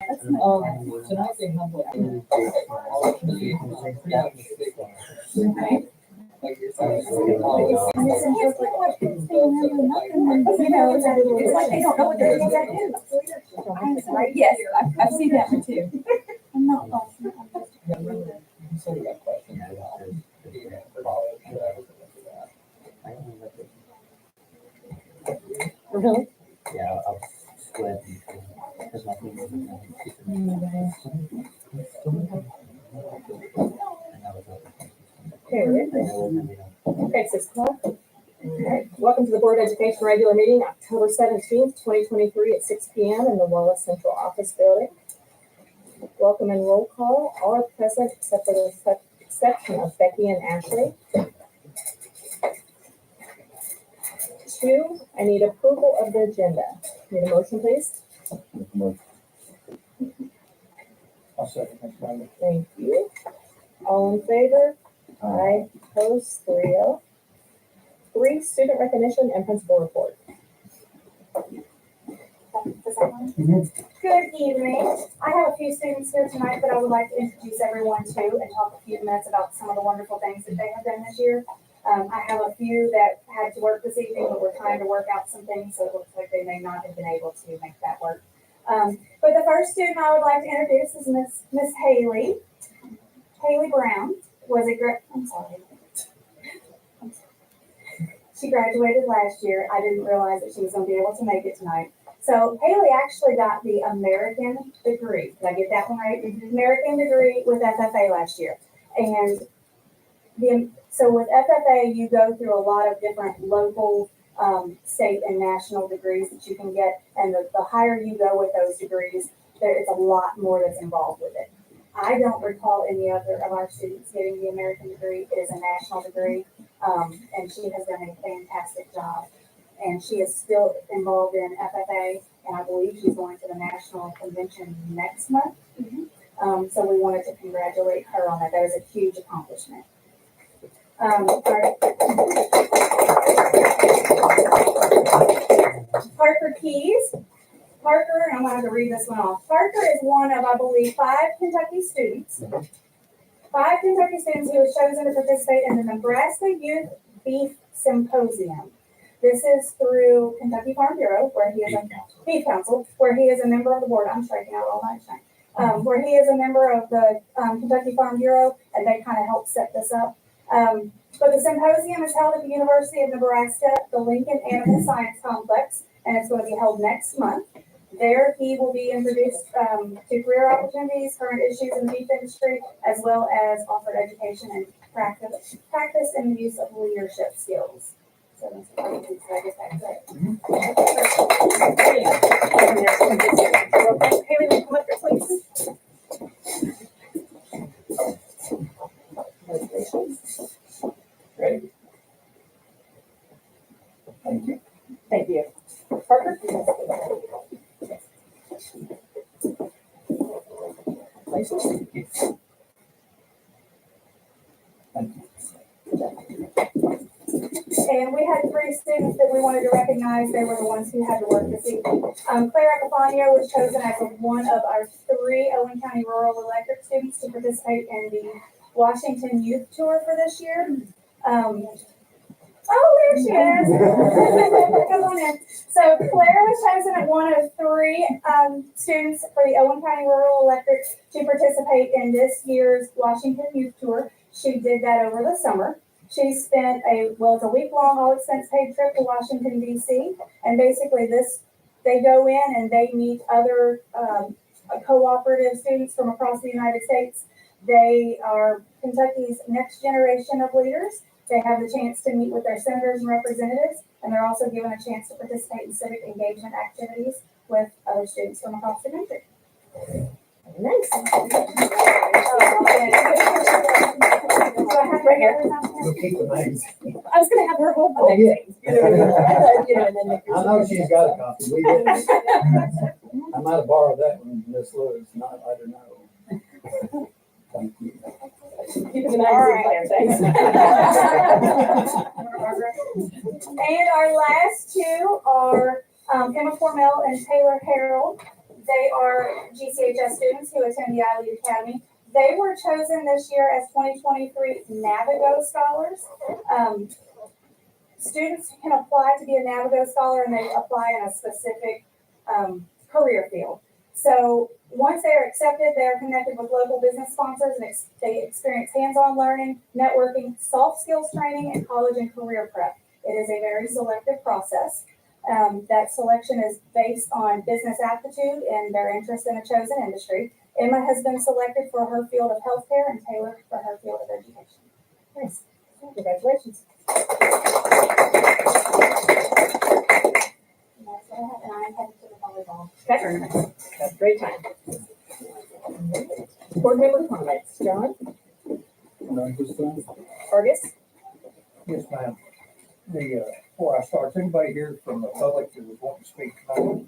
Tonight they have like It's like they don't know what they're gonna do. Right? Yes, I've seen that one too. I'm not lost. Really? Yeah, I'll split because my team was Okay, 6 o'clock. Okay. Welcome to the Board of Education regular meeting, October 17th, 2023 at 6 p.m. in the Wallace Central Office Building. Welcome and roll call. All are present except for the exception of Becky and Ashley. 2, I need approval of the agenda. Need a motion, please? I'll second that. Thank you. All in favor? Aye. Opposed? 3-0. 3, student recognition and principal report. Good evening. I have a few students here tonight that I would like to introduce everyone to and talk a few minutes about some of the wonderful things that they have done this year. I have a few that had to work this evening, but we're trying to work out some things, so it looks like they may not have been able to make that work. But the first student I would like to introduce is Miss Haley. Haley Brown was She graduated last year. I didn't realize that she was going to be able to make it tonight. So Haley actually got the American degree. Did I get that one right? American degree with FFA last year. And so with FFA, you go through a lot of different local, state, and national degrees that you can get. And the higher you go with those degrees, there is a lot more that's involved with it. I don't recall any other of our students getting the American degree. It is a national degree, and she has done a fantastic job. And she is still involved in FFA, and I believe she's going to the national convention next month. So we wanted to congratulate her on that. That is a huge accomplishment. Parker Keys. Parker, and I'm going to have to read this one off. Parker is one of, I believe, 5 Kentucky students. 5 Kentucky students who was chosen to participate in the Nebraska Youth Beef Symposium. This is through Kentucky Farm Bureau, where he is a Beef Council, where he is a member of the board. I'm striking out all night tonight. Where he is a member of the Kentucky Farm Bureau, and they kind of helped set this up. But the symposium is held at the University of Nebraska, the Lincoln Animal Science Complex, and it's going to be held next month. There, he will be introduced to career opportunities, current issues in the beef industry, as well as offered education and practice in the use of leadership skills. So that's what I think. I get that right. Haley, will you come up here, please? Congratulations. Ready? Thank you. Thank you. Parker? Places? Thank you. And we had 3 students that we wanted to recognize. They were the ones who had to work this evening. Claire Acapano was chosen as one of our 3 Owen County Rural Electric students to participate in the Washington Youth Tour for this year. Oh, there she is. Come on in. So Claire was chosen as one of 3 students for the Owen County Rural Electric to participate in this year's Washington Youth Tour. She did that over the summer. She spent it's a week-long all-expense-paid trip to Washington, D.C. And basically they go in and they meet other cooperative students from across the United States. They are Kentucky's next generation of leaders. They have the chance to meet with their senators and representatives, and they're also given a chance to participate in civic engagement activities with other students from across the country. Nice. Right here. We'll keep the names. I was going to have her hold the Oh, yeah. next thing. And then I know she's got a copy. We did. I might have borrowed that one from Miss Lewis. Not, I don't know. Thank you. Keep it an eye thanks. And our last 2 are Emma Formell and Taylor Harold. They are GCHS students who attend the iLead Academy. They were chosen this year as 2023 Navigo Scholars. Students can apply to be a Navigo Scholar, and they apply in a specific career field. So once they are accepted, they are connected with local business sponsors, and they experience hands-on learning, networking, soft skills training, and college and career prep. It is a very selective process. That selection is based on business aptitude and their interest in a chosen industry. Emma has been selected for her field of healthcare and Taylor for her field of education. Nice. Congratulations. And that's what I have, and I'm headed to the volleyball. Okay. Tournament. That's a great time. Board member comments. John? Fergus? Yes, ma'am. Before I start, anybody here from the public that would want to speak tonight?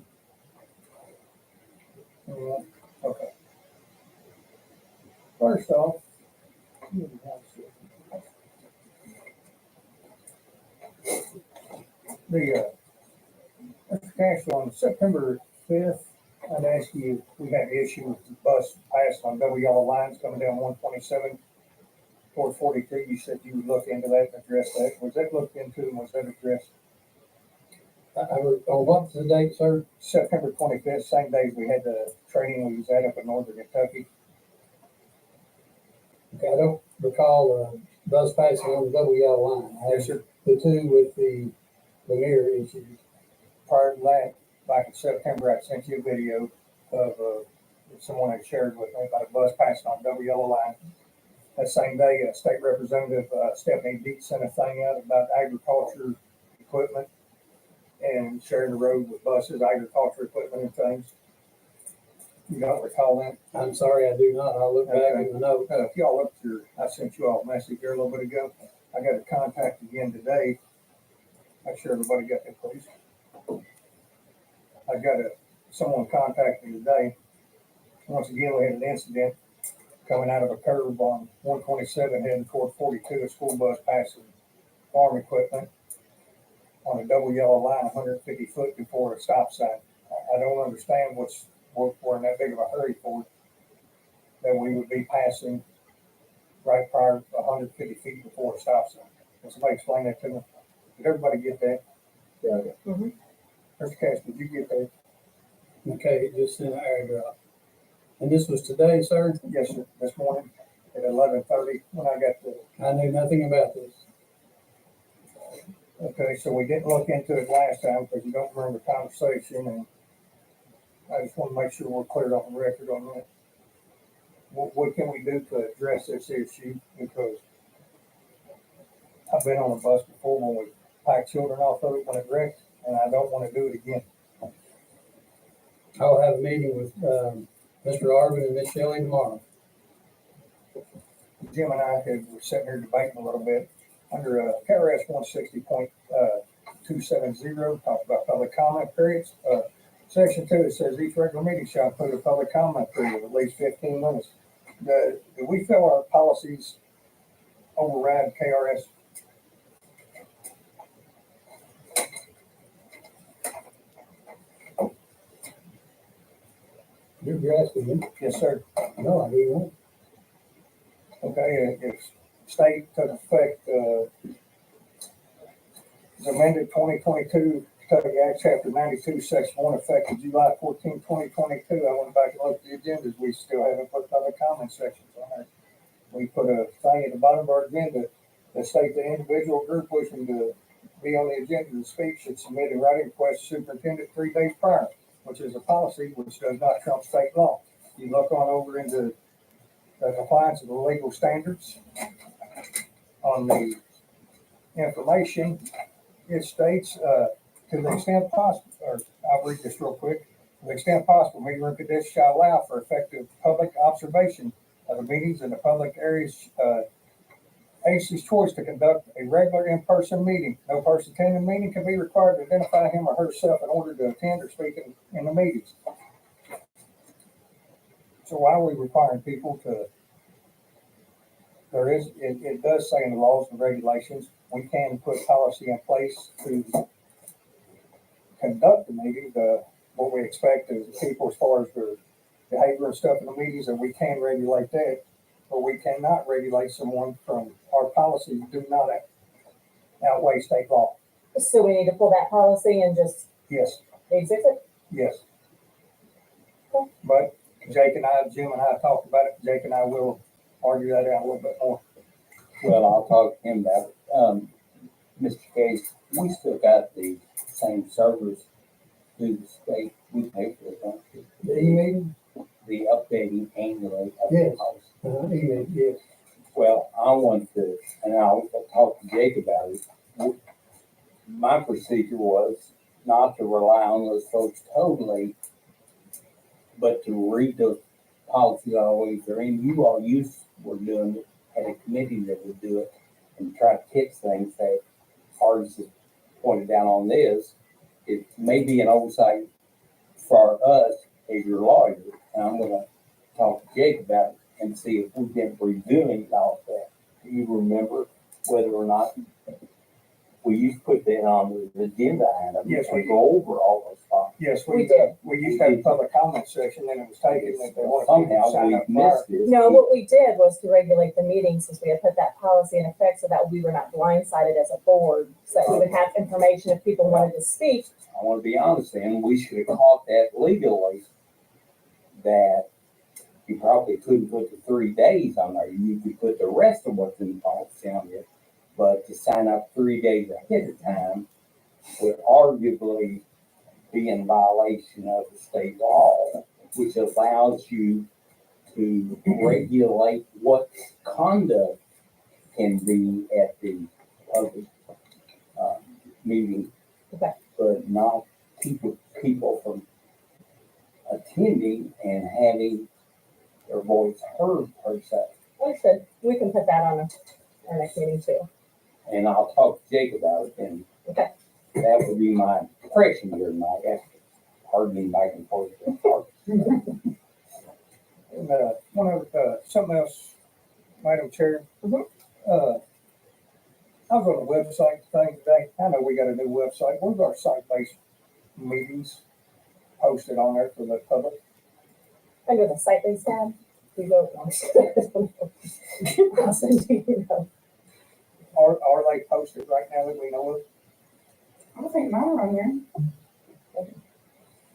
Anyone? Okay. First off, Mr. Cash, on September 5th, I'd ask you, if we had an issue with the bus passing on double yellow lines coming down 127 toward 42. You said you would look into that and address that. Was that looked into and was that addressed? On what's the date, sir? September 25th, same day we had the training we was at up in northern Kentucky. Okay, I don't recall bus passing on the double yellow line. I Yes, have sir. the two with the mirror issues. Prior to that, back in September, I sent you a video of someone had shared with me about a bus passing on double yellow line. That same day, State Representative Stephanie Deet sent a thing out about agriculture equipment and sharing the road with buses, agriculture equipment and things. You don't recall that? I'm sorry, I do not. I'll look back in the note. If y'all look through, I sent you all a message here a little bit ago. I got a contact again today. Make sure everybody got that, please. I got someone contacted me today. Once again, we had an incident coming out of a curve on 127 heading toward 42. A school bus passing farm equipment on a double yellow line, 150 foot before a stop sign. I don't understand we're in that big of a hurry for it, that we would be passing right prior to 150 feet before a stop sign. Can somebody explain that to me? Did everybody get that? Yeah. Mhm. Mr. Cash, did you get that? Okay, it just sent an airdrop. And this was today, sir? Yes, sir. This morning at 11:30 when I got the. I knew nothing about this. Okay, so we didn't look into it last time because you don't remember the conversation, and I just want to make sure we're clear on the record on that. What can we do to address this issue? Because I've been on a bus before when we packed children off of it when it wrecked, and I don't want to do it again. I'll have a meeting with Mr. Arvin and Miss Shelley tomorrow. Jim and I were sitting here debating a little bit under KRS 160.270, talk about public comment periods. Section 2, it says each regular meeting shall include a public comment period of at least 15 minutes. Do we feel our policies override KRS? You're asking me? Yes, sir. No, I do not. Okay, if state took effect, is amended 2022 Kentucky Act Chapter 92, Section 1, effective July 14, 2022. I went back and looked at the agendas. We still haven't put public comment sections on there. We put a thing at the bottom of our agenda that states the individual group wishing to be on the agenda to speak should submit a writing request to superintendent 3 days prior, which is a policy which does not trump state law. You look on over into the compliance of the legal standards on the information, it states, to the extent possible, or I'll read this real quick. To the extent possible, meeting room conditions shall allow for effective public observation of the meetings in the public areas, agency's choice to conduct a regular in-person meeting. No person attending the meeting can be required to identify him or herself in order to attend or speak in the meetings. So why are we requiring people to? It does say in the laws and regulations, we can put policy in place to conduct the meeting. The what we expect is people as far as their behavior and stuff in the meetings, and we can regulate that, but we cannot regulate someone from our policies do not outweigh state law. So we need to pull that policy and just Yes, exit it? yes. But Jim and I talked about it. Jake and I will argue that out a little bit more. Well, I'll talk to him about it. Mr. Case, we still got the same servers through the state. We pay for it, don't we? The e-meeting, The updating annually of the Yes. policy. e-meeting, yes. Well, I want to, and I'll talk to Jake about it. My procedure was not to rely on those folks totally, but to read those policies always are in. You all were doing it, had a committee that would do it and try to fix things that ours has pointed out on this. It may be an oversight for us as your lawyer, and I'm gonna talk to Jake about it and see if we can reviewing all of that. Do you remember whether or not we used to put that on the agenda item? Yes, we and go over all those things. Yes, We did. We used to have a public comment section, then it was taken that they wanted people to Somehow sign we up prior. missed this. No, what we did was to regulate the meetings since we had put that policy in effect so that we were not blindsided as a board. So that we would have information if people wanted to speak. I want to be honest, and we should have caught that legally, that you probably couldn't put the 3 days on there. You could put the rest of what's in the policy on there. But to sign up 3 days ahead of time would arguably be in violation of the state law, which allows you to regulate what conduct can be at the public meeting, Okay. but not keep people from attending and having their voice heard per se. Understood. We can put that on our next meeting too. And I'll talk to Jake about it, and Okay. that would be my impression here tonight, after hardening back and forth. And, something else, Madam Chair. Mhm. I was on the website thing today. I know we got a new website. Where's our site-based meetings posted on there for the public? Under the site-based tab, we go. I'll send you. Are they posted right now that we know of? I don't think mine are on there.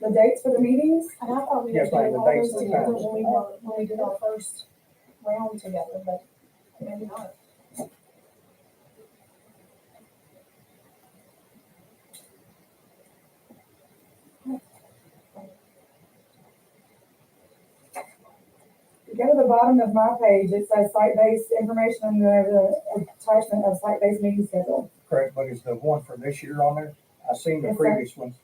The dates for the meetings? And I thought we Yes, had ma'am, done the all dates those and together times. when we did our first round together, but maybe not. If you go to the bottom of my page, it says site-based information and the attachment of site-based meeting schedule. Correct, but is the one for this year on there? I seen the Yes, sir. previous ones.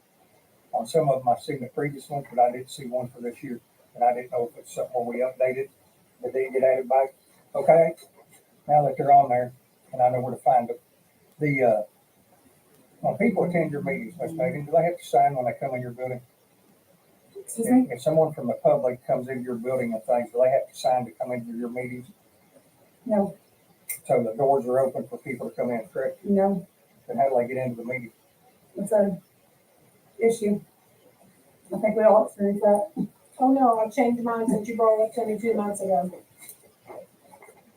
On some of them, I seen the previous ones, but I didn't see one for this year. And I didn't know if it's something where we updated, but they get added back. Okay, now that they're on there, and I know where to find them. When people attend your meetings, Ms. Megan, do they have to sign when they come in your building? Excuse me? If someone from the public comes into your building and things, do they have to sign to come into your meetings? No, So the doors are open for people to come in, correct? no, Then how do they get into the meeting? it's a issue. I think we all experience that. Oh, no, I've changed mine since you brought it up to me 2 months ago.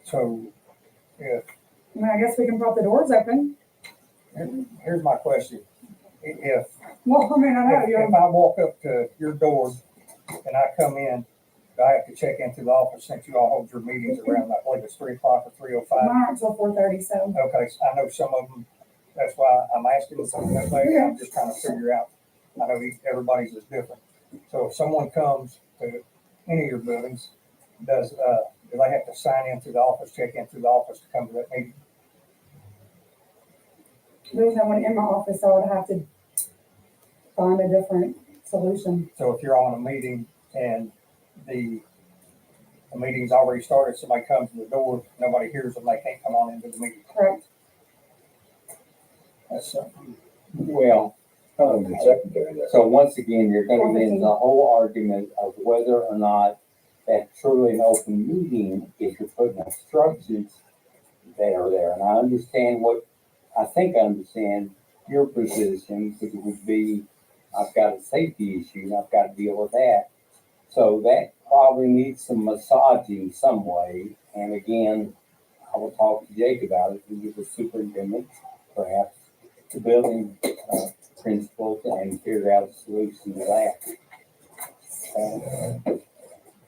So, if, I mean, I guess we can prop the doors open. here's my question. If Well, I mean, I know, you If I walk up to your door and I come in, do I have to check into the office since you all hold your meetings around, I believe it's 3 o'clock or 3:05? mine aren't till 4:30, so. Okay, so I know some of them, that's why I'm asking something that way. I'm just trying to figure out. I know everybody's is different. So if someone comes to any of your buildings, do they have to sign into the office, check into the office to come to that meeting? There's no one in my office, so I'd have to find a different solution. So if you're on a meeting and the meeting's already started, somebody comes to the door, nobody hears them, they can't come on into the meeting. Correct. That's something. Well, so once again, you're gonna get into the whole argument of whether or not that's truly an open meeting if you're putting instructions that are there. And I understand I understand your position, because it would be I've got a safety issue and I've got to deal with that. So that probably needs some massaging some way. And again, I will talk to Jake about it, who is the superintendent, perhaps the building principal, and figure out a solution to that.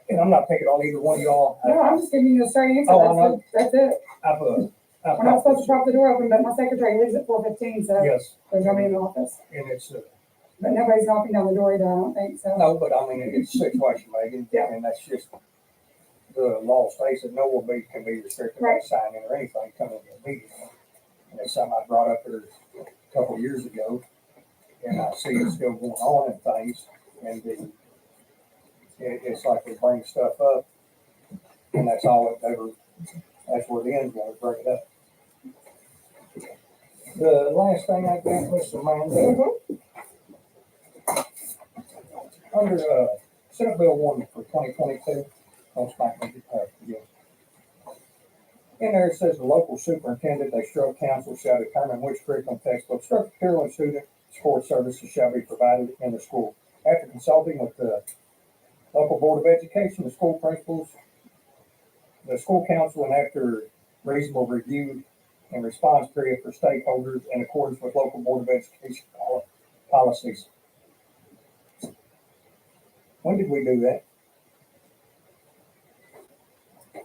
And I'm not picking on either one of y'all. No, I'm just giving you a straight answer. Oh, I know. That's it. I've We're not supposed to prop the door open, but my secretary leaves at 4:15, so yes, there's nobody in the office. and it's, But nobody's knocking down the door either, I don't think, so. no, but I mean, it's a situation, Megan, Yeah. and that's just, the law states that no one can be restricted by Right. signing or anything coming to a meeting. And it's something I brought up here a couple of years ago, and I see it still going on and things, and it's like they bring stuff up, and that's all it ever, that's where it ends, when we bring it up. The last thing I got was some under, Senate Bill 1 for 2022, don't smack me, again. In there it says the local superintendent, they stroke council shall determine which curriculum textbook, structural and student support services shall be provided in the school. After consulting with the local board of education, the school principals, the school council, and after reasonable review and response period for stakeholders in accordance with local board of education policies. When did we do that?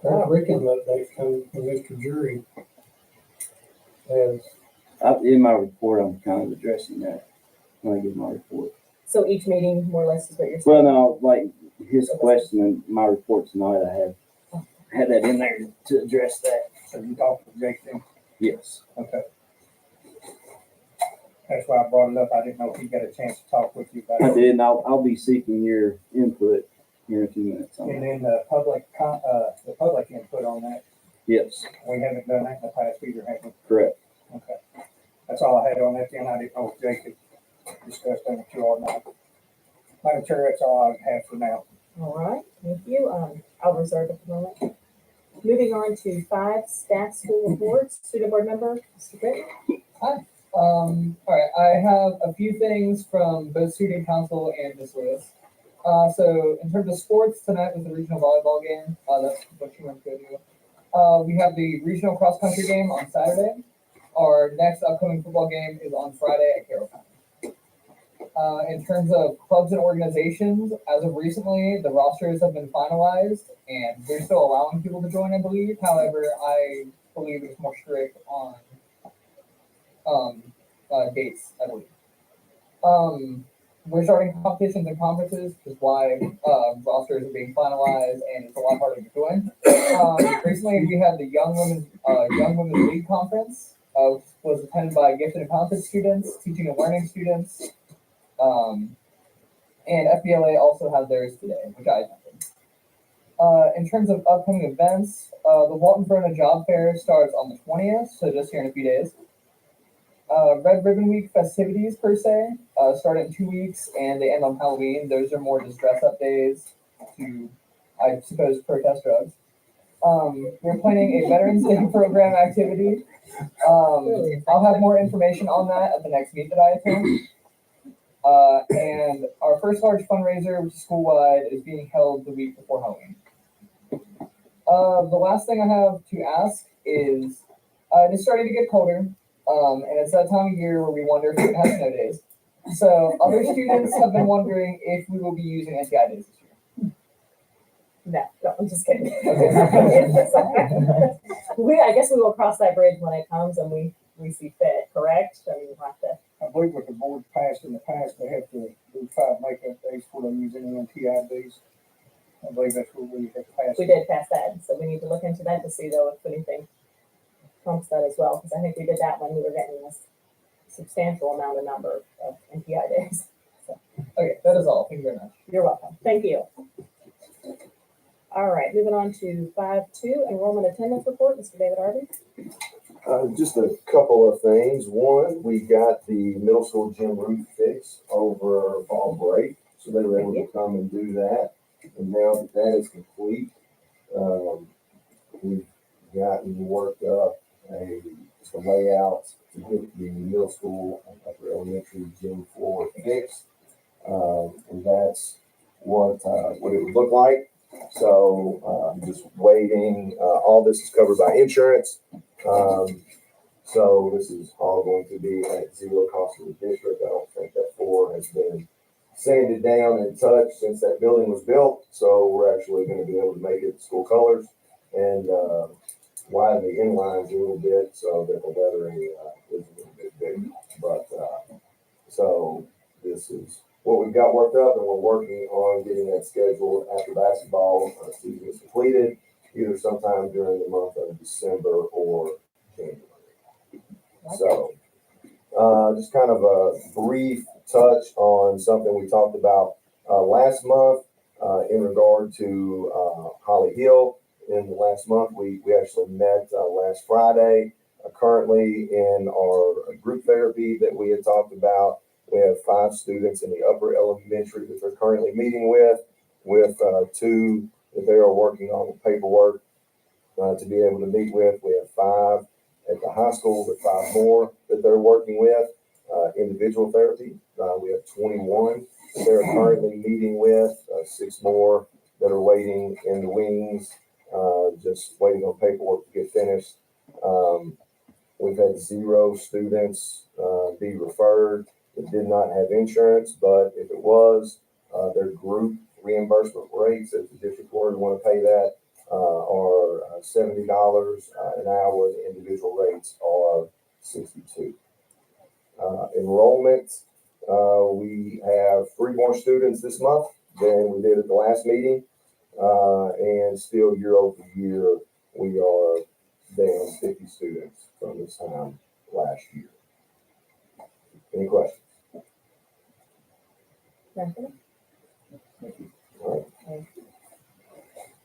Our curriculum updates come from Mr. Jury. As, In my report, I'm kind of addressing that when I give my report. So each meeting, more or less, is what you're saying? Well, no, like his question in my report tonight, I have had that in there to address that. So you talked to Jake then? Yes. Okay. That's why I brought it up. I didn't know if he got a chance to talk with you about I it. did, and I'll be seeking your input here in a few minutes on And that. then the public input on that, Yes, we haven't done that in the past either, have we? correct. Okay. That's all I had on that then. I didn't know if Jake had discussed that with you or not. Madam Chair, that's all I have for now. All right, thank you. I'll reserve it for a moment. Moving on to 5 staff school reports. Student board member, Mr. Britton. All right, I have a few things from both student council and Ms. Lewis. So in terms of sports, tonight was the regional volleyball game. That's what you went to go do. We have the regional cross country game on Saturday. Our next upcoming football game is on Friday at Carroll County. In terms of clubs and organizations, as of recently, the rosters have been finalized and they're still allowing people to join, I believe. However, I believe it's more strict on dates, I believe. We're starting competitions and conferences, which is why rosters are being finalized and it's a lot harder to join. Recently, we had the Young Women's League Conference, which was attended by gifted and talented students, teaching and learning students. And FBLA also had theirs today, which I attended. In terms of upcoming events, the Walton Verona Job Fair starts on the 20th, so just here in a few days. Red Ribbon Week festivities per se start in 2 weeks and they end on Halloween. Those are more just dress up days to, I suppose, protest drugs. We're planning a Veterans Day program activity. I'll have more information on that at the next meet that I attend. And our first large fundraiser, which is school-wide, is being held the week before Halloween. The last thing I have to ask is, it is starting to get colder. And it's that time of year where we wonder if we have snow days. So other students have been wondering if we will be using NTI days this year. No, I'm just kidding. I guess we will cross that bridge when it comes and we see fit, correct? I mean, we'll have to. I believe what the board passed in the past, they have to do 5 makeup days before they use any NTIDs. I believe that's what we have passed. We did pass that, so we need to look into that to see though if anything trumps that as well, because I think we did that when we were getting this substantial number of NPI days. Okay, that is all. Thank you very much. You're welcome. Thank you. All right, moving on to 5.2, enrollment attendance report, Mr. David Arby. Just a couple of things. One, we got the middle school gym roof fixed over fall break, so they were able to come and do that. And now that that is complete, we've gotten worked up just a layout to get the middle school and upper elementary gym floor fixed. what it would look like. So, I'm just waiting. All this is covered by insurance. So this is all going to be at zero cost to the district. I don't think that floor has been sanded down and touched since that building was built. So we're actually going to be able to make it school colors and widen the inlines a little bit so that the lettering is a little bit bigger. But so this is what we've got worked up, and we're working on getting that scheduled after basketball season is completed, either sometime during the month of December or January. So, just kind of a brief touch on something we talked about last month in regard to Holly Hill. In the last month, we actually met last Friday. Currently in our group therapy that we had talked about, we have 5 students in the upper elementary that they're currently meeting with 2 that they are working on the paperwork to be able to meet with. We have 5 at the high school with 5 more that they're working with individual therapy. We have 21 that they're currently meeting with, 6 more that are waiting in the wings, just waiting on paperwork to get finished. We've had 0 students be referred that did not have insurance, but if it was, their group reimbursement rates, if the district board want to pay that, are $70 an hour. The individual rates are $62. Enrollment, we have 3 more students this month than we did at the last meeting, and still year over year we are down 50 students from this time last year. Any questions? Nothing? All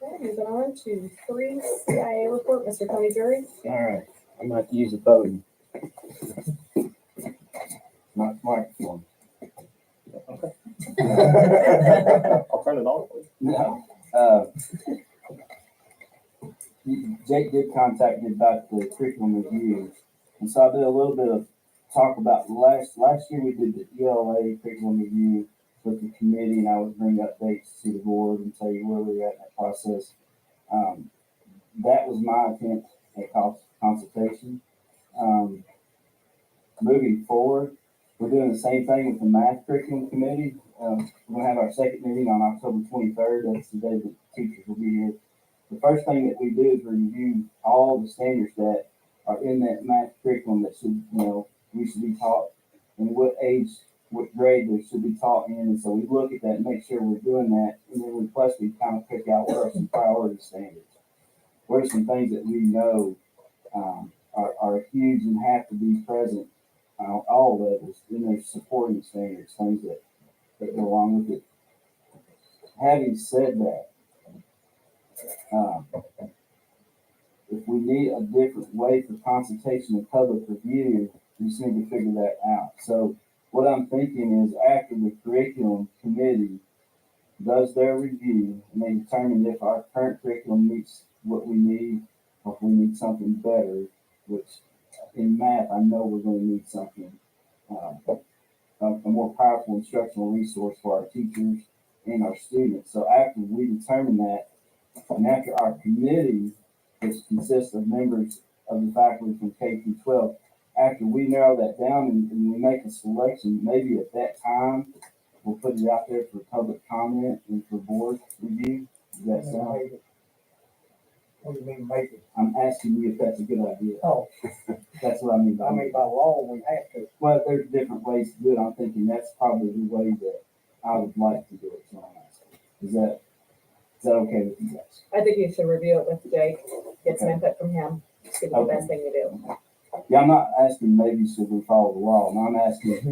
Okay, moving on to 3 CIA report, Mr. Tony Drury. All right, I'm going to use the phone. Not microphone. Okay. I'll turn it on. No. Jake did contact me about the curriculum review, and so I did a little bit of talk about last year we did the ELA curriculum review with the committee, and I would bring updates to the board and tell you where we're at in that process. That was my attempt at consultation. Moving forward, we're doing the same thing with the math curriculum committee. We're going to have our second meeting on October 23rd. That's the day that teachers will be here. The first thing that we do is review all the standards that are in that math curriculum that should, we should be taught, and what age, what grade they should be taught in. And so we look at that and make sure we're doing that. And then we plus we kind of pick out what are some priority standards. What are some things that we know are huge and have to be present on all levels in their supporting standards, things that go along with it. Having said that, if we need a different way for consultation and public review, we just need to figure that out. So what I'm thinking is after the curriculum committee does their review and they determine if our current curriculum meets what we need or if we need something better, which in math, I know we're going to need something, a more powerful instructional resource for our teachers and our students. So after we determine that, and after our committee, which consists of members of the faculty from K through 12, after we narrow that down and we make a selection, maybe at that time, we'll put it out there for public comment and for board review. Does that sound? What do you mean make it? I'm asking you if that's a good idea. Oh, That's what I mean by. I mean, by law, we have to. Well, there's different ways to do it. I'm thinking that's probably the way that I would like to do it. So I'm asking. Is that okay with you guys? I think you should review it with Jake, get some input from him, see what the best thing to do. Yeah, I'm not asking maybe should we follow the law. No, I'm asking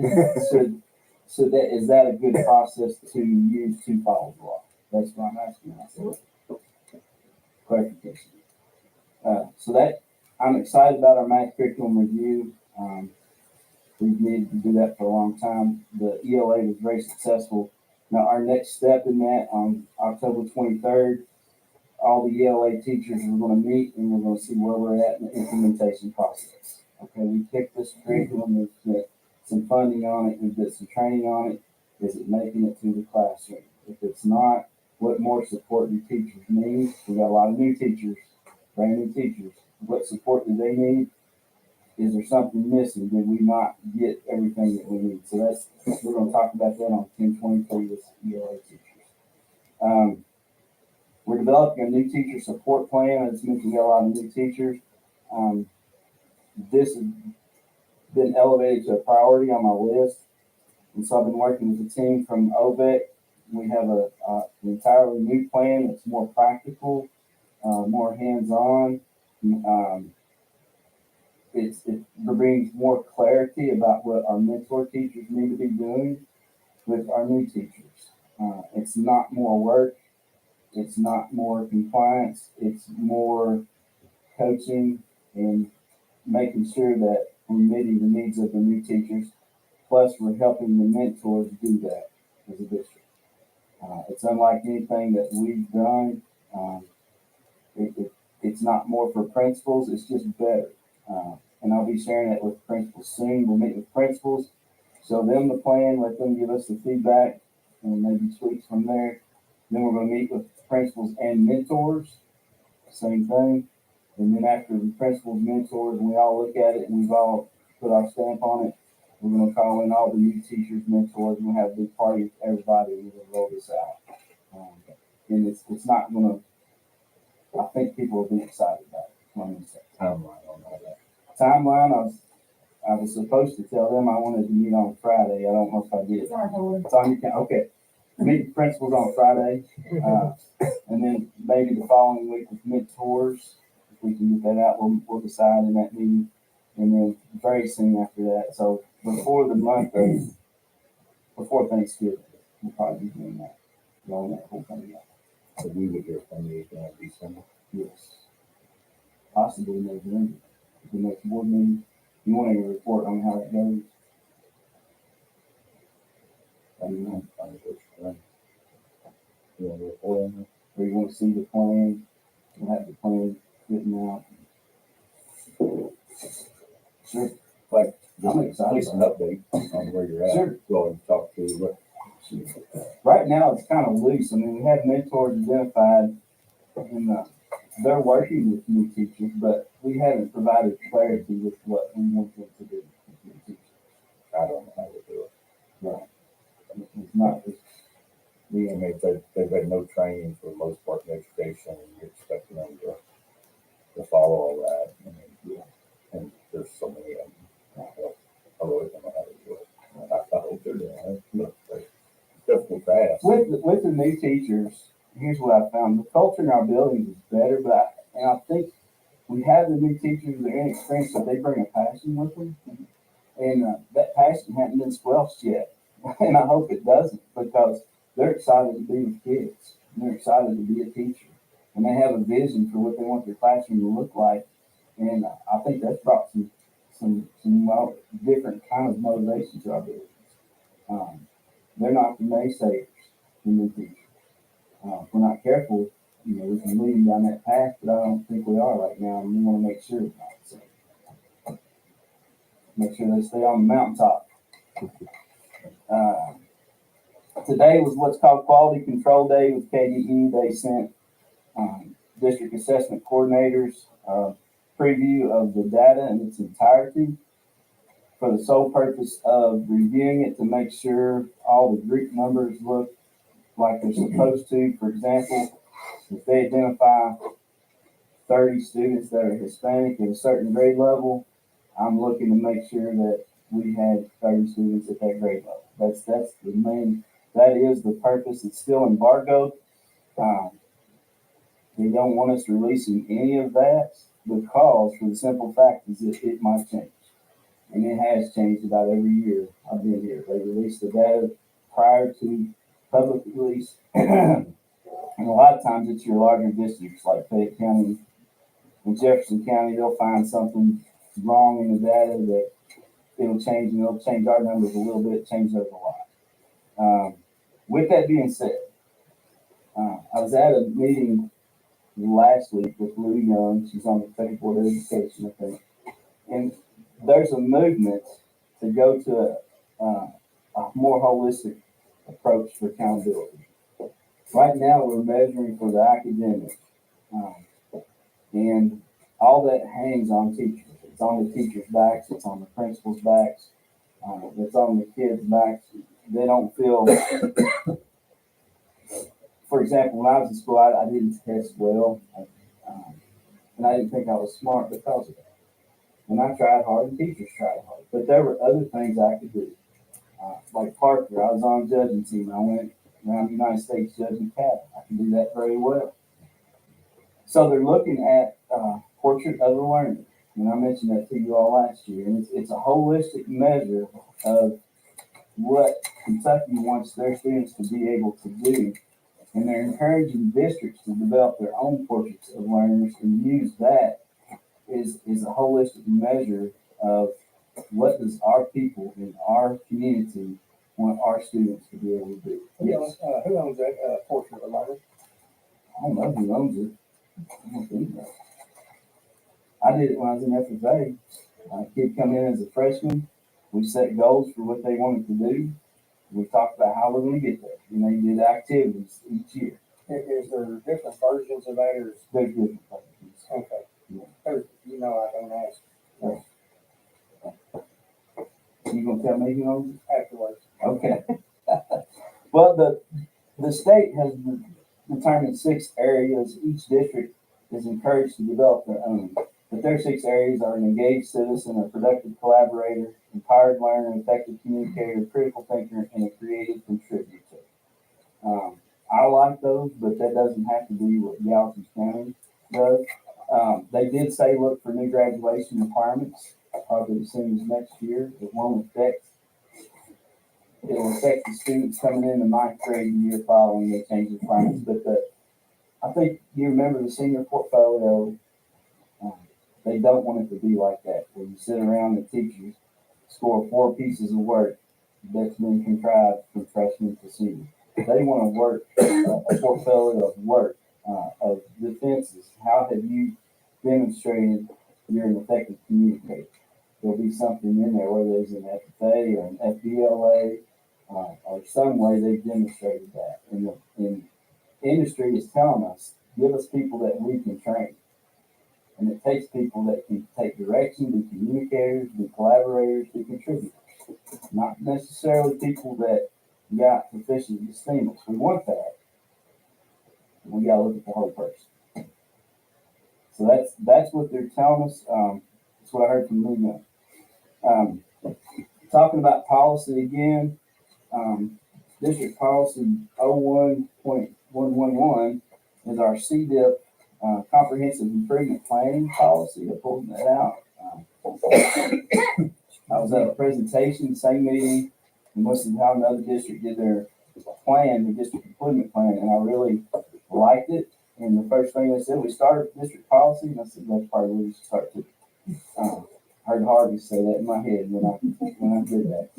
should that is that a good process to use to follow the law? That's what I'm asking myself. Clarification. So that I'm excited about our math curriculum review. We've needed to do that for a long time. The ELA was very successful. Now our next step in that on October 23rd, all the ELA teachers are going to meet and we're going to see where we're at in the implementation process. Okay, we picked this curriculum, we've got some funding on it, we've got some training on it. Is it making it to the classroom? If it's not, what more support do teachers need? We got a lot of new teachers, brand new teachers. What support do they need? Is there something missing? Did we not get everything that we need? So we're gonna talk about that on 10/23 with ELA teachers. We're developing a new teacher support plan. As mentioned, we got a lot of new teachers. This has been elevated to a priority on my list. And so I've been working with the team from OVEC. We have an entirely new plan that's more practical, more hands-on. It brings more clarity about what our mentor teachers need to be doing with our new teachers. It's not more work. It's not more compliance. It's more coaching and making sure that we're meeting the needs of the new teachers. Plus, we're helping the mentors do that as a district. It's unlike anything that we've done. It's not more for principals. It's just better. And I'll be sharing that with principals soon. We'll meet with principals, show them the plan, let them give us the feedback, and maybe tweaks from there. Then we're going to meet with principals and mentors, same thing. And then after the principals, mentors, and we all look at it and we've all put our stamp on it, we're going to call in all the new teachers, mentors, and we'll have a big party with everybody and we're going to roll this out. And it's not going to, I think people will be excited about it. Timeline on all that. Timeline, I was supposed to tell them I wanted to meet on Friday. I don't know if I did. It's on your calendar. Okay. Meet the principals on Friday. And then maybe the following week with mentors. If we can get that out, we'll decide in that meeting. And then very soon after that. So before Thanksgiving, we'll probably be doing that. Rolling that whole thing out. So we would hear from you in December. Yes. Possibly November. The next board meeting. You want to report on how it goes? I don't know. You want to report on that? Or you want to see the plan? We'll have the plan written out. Sure. Like, I'm excited. Just an update on where you're at. Sure. Go and talk to what. Right now, it's kind of loose. I mean, we have mentors identified, and they're working with new teachers, but we haven't provided clarity with what we want them to do with new teachers. I don't know how to do it. Right. It's not just I mean, they've had no training for the most part in education, and you're expecting them to follow all that. I mean, and there's so many of them. I really don't know how to do it. I hope they're doing it, but they're definitely fast. with the new teachers. Here's what I found: the culture in our buildings is better, but I think we have the new teachers that are inexperienced, so they bring a passion with them, and that passion hasn't been squelched yet. And I hope it doesn't, because they're excited to be with kids. And they're excited to be a teacher, and they have a vision for what they want their classroom to look like. And I think that's brought some different kind of motivation to our buildings. They're not the naysayers, the new teachers. If we're not careful, we can lead them down that path, but I don't think we are right now, and we want to make sure we're not. So make sure they stay on the mountaintop. Today was what's called Quality Control Day with KDE. They sent district assessment coordinators a preview of the data in its entirety for the sole purpose of reviewing it to make sure all the Greek numbers look like they're supposed to. For example, if they identify 30 students that are Hispanic at a certain grade level, I'm looking to make sure that we had 30 students at that grade level. That's the main. That is the purpose. It's still embargoed. They don't want us releasing any of that because, for the simple fact, is that it might change. And it has changed about every year I've been here. They release the data prior to public release. And a lot of times it's your larger districts like Fayette County and Jefferson County. They'll find something wrong in the data that it'll change, and it'll change our numbers a little bit, change those a lot. With that being said, I was at a meeting last week with Lou Young. She's on the Federal Board of Education, I think. And there's a movement to go to a more holistic approach for accountability. Right now, we're measuring for the academic. And all that hangs on teachers. It's on the teachers' backs, it's on the principals' backs, it's on the kids' backs. They don't feel, for example, when I was in school, I didn't test well. And I didn't think I was smart because of that. And I tried hard, and teachers tried hard. But there were other things I could do. Like Parker, I was on a judging team. I went around the United States judging cattle. I can do that very well. So they're looking at portrait of the learner. And I mentioned that to you all last year. And it's a holistic measure of what Kentucky wants their students to be able to do. And they're encouraging districts to develop their own portraits of learners and use that is a holistic measure of what does our people in our community want our students to be able to do. Yes. Who owns that, portion of the learner? I don't know who owns it. I don't think so. I did it when I was in FFA. A kid come in as a freshman. We set goals for what they wanted to do. We talked about how we're going to get there. And they did activities each year. Is there different versions of that, or is, There's different things. okay? Yeah. There's, I don't ask You gonna tell me who owns it? afterwards. Okay. Well, the state has determined 6 areas. Each district is encouraged to develop their own. But their 6 areas are an engaged citizen, a productive collaborator, empowered learner, effective communicator, critical thinker, and a creative contributor. I like those, but that doesn't have to be what Gallatin County does. They did say look for new graduation requirements, probably as soon as next year. It won't affect. It will affect the students coming in the 9th grade year following they change the requirements. But I think you remember the senior portfolio. They don't want it to be like that, where you sit around and teachers score 4 pieces of work that's been contrived from freshman to senior. They want to work a portfolio of work, of defenses. How have you demonstrated you're an effective communicator? There'll be something in there, whether it's an FFA or an FBLA, or some way they've demonstrated that. And the industry is telling us, give us people that we can train. And it takes people that can take direction, be communicators, be collaborators, be contributors. Not necessarily people that got proficient distinguished. We want that. We gotta look at the whole person. So that's what they're telling us. That's what I heard from Lou Young. Talking about policy again, district policy 01.111 is our CDIP comprehensive improvement planning policy. I pulled that out. I was at a presentation, same meeting, and listened to how another district did their plan, the district improvement plan, and I really liked it. And the first thing they said, we started with district policy, and I said, that's probably where we should start too. I heard Harvey say that in my head when I did that.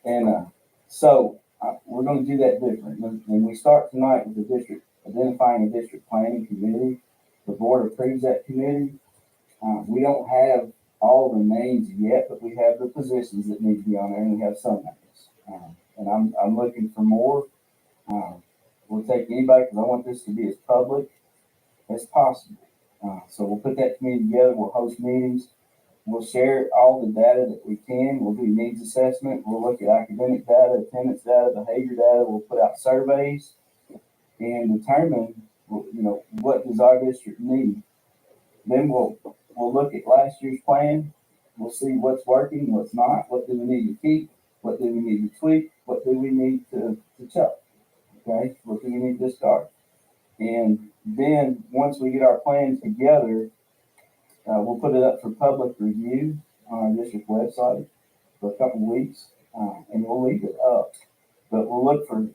And so we're going to do that different. When we start tonight with the district, identifying a district planning committee, the board approves that committee. We don't have all the names yet, but we have the positions that need to be on there, and we have some names. And I'm looking for more. We'll take anybody because I want this to be as public as possible. So we'll put that committee together. We'll host meetings. We'll share all the data that we can. We'll do needs assessment. We'll look at academic data, attendance data, behavior data. We'll put out surveys and determine, what does our district need. Then we'll look at last year's plan. We'll see what's working, what's not. What do we need to keep? What do we need to tweak? What do we need to chuck? Okay, what do we need to discard? And then once we get our plan together, we'll put it up for public review on our district website for a couple of weeks, and we'll leave it up. But we'll look for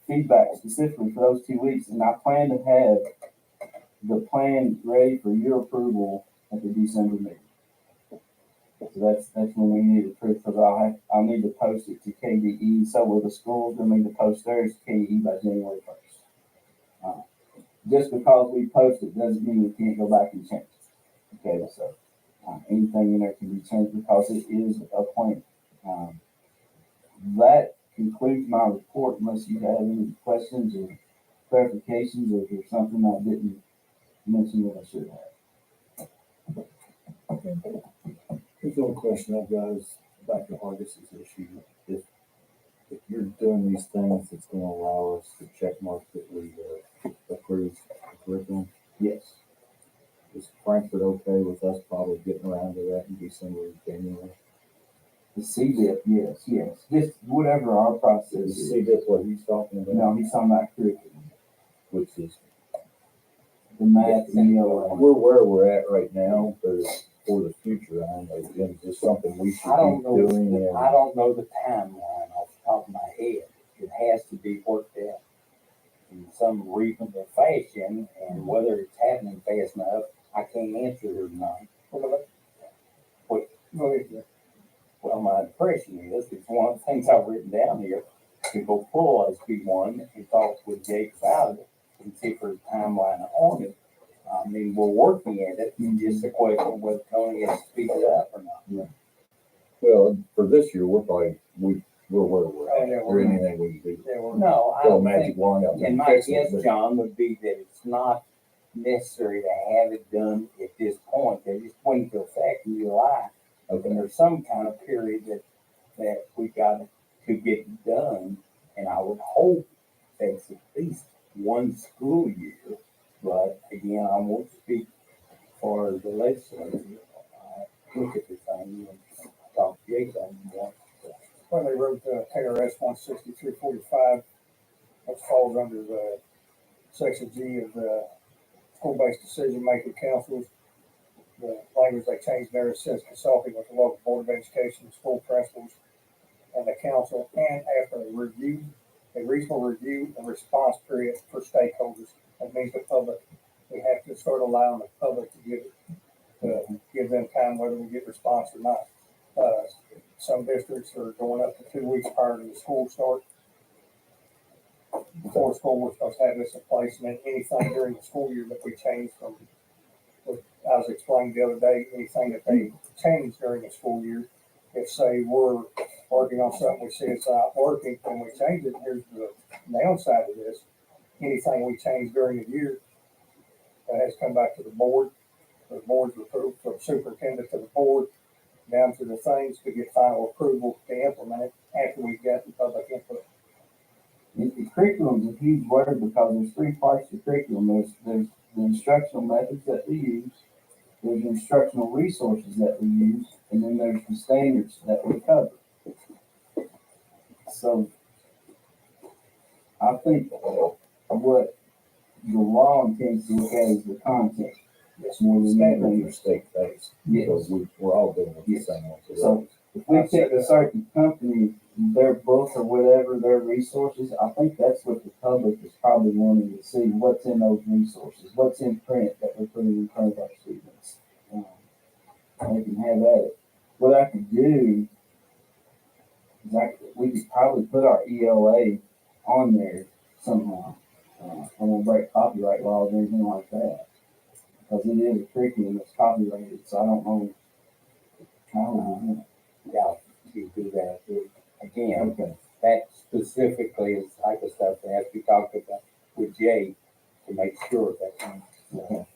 feedback specifically for those 2 weeks, and I plan to have the plan ready for your approval at the December meeting. So that's when we need to approve, because I'll need to post it to KDE. So will the schools. They'll need to post theirs to KDE by January 1st. Just because we post it doesn't mean we can't go back and change it. Okay, so anything in there can be changed because it is a plan. That concludes my report unless you have any questions or clarifications, or if there's something I didn't mention that I should have. Here's the only question I've got is back to Hargis's issue. If you're doing these things, it's gonna allow us to check mark that we approved the curriculum. Yes. Is Frankfurt okay with us probably getting around to that in December, January? The CDIP, yes. Just whatever our process Is is. that's what he's talking about? No, he's talking about curriculum, Which is, the math and ELA. we're where we're at right now, but for the future, I don't know, is this something we should I don't be know, doing? I don't know the timeline off the top of my head. It has to be worked out in some reasonable fashion, and whether it's happening fast enough, I can't answer it or not. Go ahead, Jeff. Well, my impression is, it's one of the things I've written down here, to go pull SB1 and talk with Jake about it and see if there's a timeline on it. I mean, we're working at it, it's just a question of whether Tony has to speed it up or not. Well, for this year, we're probably, we're where we're at, Yeah, or anything we can do. Yeah, we're, No, I Throw a don't magic think, wand out there. and and my fix it, guess, but- John, would be that it's not necessary to have it done at this point. They just wait until effect in July. And there's some kind of period that we got to get it done. And I would hope that's at least one school year. But again, I won't speak for the legislature. Look at the thing and talk to Jake on more. when they wrote KRS 16345, that falls under the section G of the school-based decision-making councils. The language they changed there says consulting with the local board of education, school principals, and the council, and after a reasonable review and response period for stakeholders. That means the public. We have to start allowing the public to give them time whether we get response or not. Some districts are going up to 2 weeks prior to the school start. Before school, we're supposed to have this in place, and then anything during the school year that we change from, I was explaining the other day, anything that they change during the school year, if say we're working on something, we see it's not working, and we change it, here's the downside of this. Anything we change during the year, that has to come back to the board. The board's approved from superintendent to the board, down to the things to get final approval to implement it after we get the public input. The curriculum is a huge word because there's three parts to curriculum. There's the instructional methods that we use, there's the instructional resources that we use, and then there's the standards that we cover. So I think what the law intends to look at is the content. Yes, More than Standards anything. are state-based, Yes. because we're all dealing with the Yes. same ones. So if we pick a certain company, their book or whatever, their resources, I think that's what the public is probably wanting to see. What's in those resources? What's in print that we're putting in front of our students? They can have at it. What I could do is we could probably put our ELA on there somehow. I won't break copyright laws or anything like that. Because it is a curriculum that's copyrighted, so I don't know how. Yeah, you do that. Again, Okay. that specifically is the type of stuff that has to be talked about with Jay to make sure that. Okay.